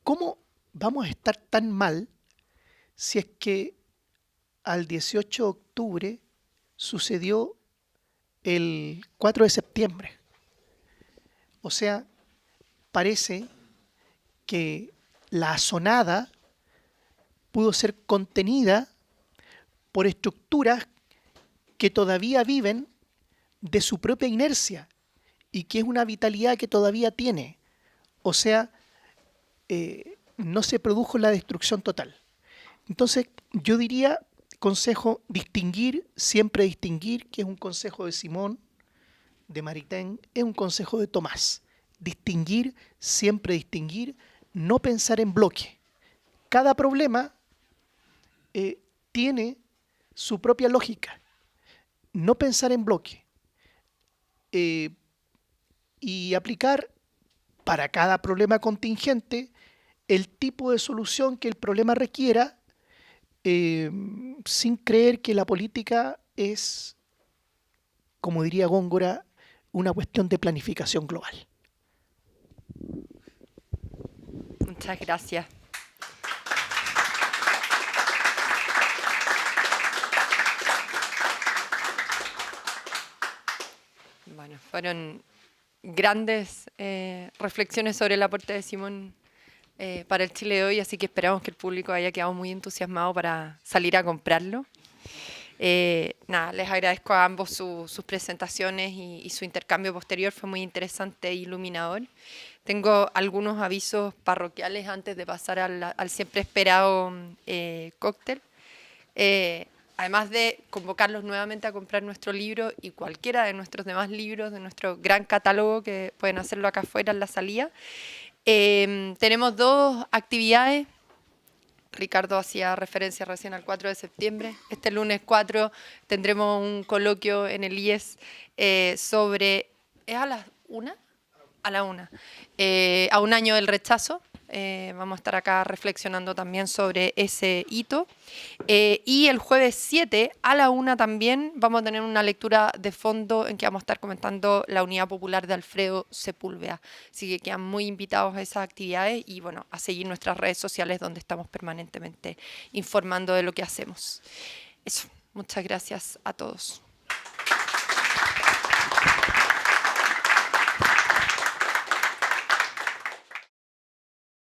¿Cómo vamos a estar tan mal si es que al 18 de octubre sucedió el 4 de septiembre? O sea, parece que la asonada pudo ser contenida por estructuras que todavía viven de su propia inercia y que es una vitalidad que todavía tiene. O sea, no se produjo la destrucción total. Entonces, yo diría, consejo, siempre distinguir, que es un consejo de Simón, de Maritain es un consejo de Tomás. Distinguir, siempre distinguir, no pensar en bloque. Cada problema tiene su propia lógica. No pensar en bloque. Y aplicar para cada problema contingente el tipo de solución que el problema requiera, sin creer que la política es, como diría Góngora, una cuestión de planificación global. Muchas gracias. Bueno, fueron grandes reflexiones sobre el aporte de Simón para el Chile de hoy, así que esperamos que el público haya quedado muy entusiasmado para salir a comprarlo. Nada, les agradezco a ambos sus presentaciones y su intercambio posterior, fue muy interesante e iluminador. Tengo algunos avisos parroquiales antes de pasar al siempre esperado cóctel. Además de convocarlos nuevamente a comprar nuestro libro y cualquiera de nuestros demás libros, de nuestro gran catálogo, que pueden hacerlo acá afuera en la salida. Tenemos 2 actividades. Ricardo hacía referencia recién al 4 de septiembre. Este lunes 4 tendremos un coloquio en el IES sobre... ¿Es a las 1? A la 1. A un año del rechazo. Vamos a estar acá reflexionando también sobre ese hito. Y el jueves 7 a la 1 también vamos a tener una lectura de fondo en que vamos a estar comentando la Unidad Popular de Alfredo Sepúlveda. Así que quedan muy invitados a esas actividades y bueno, a seguir nuestras redes sociales donde estamos permanentemente informando de lo que hacemos. Eso, muchas gracias a todos.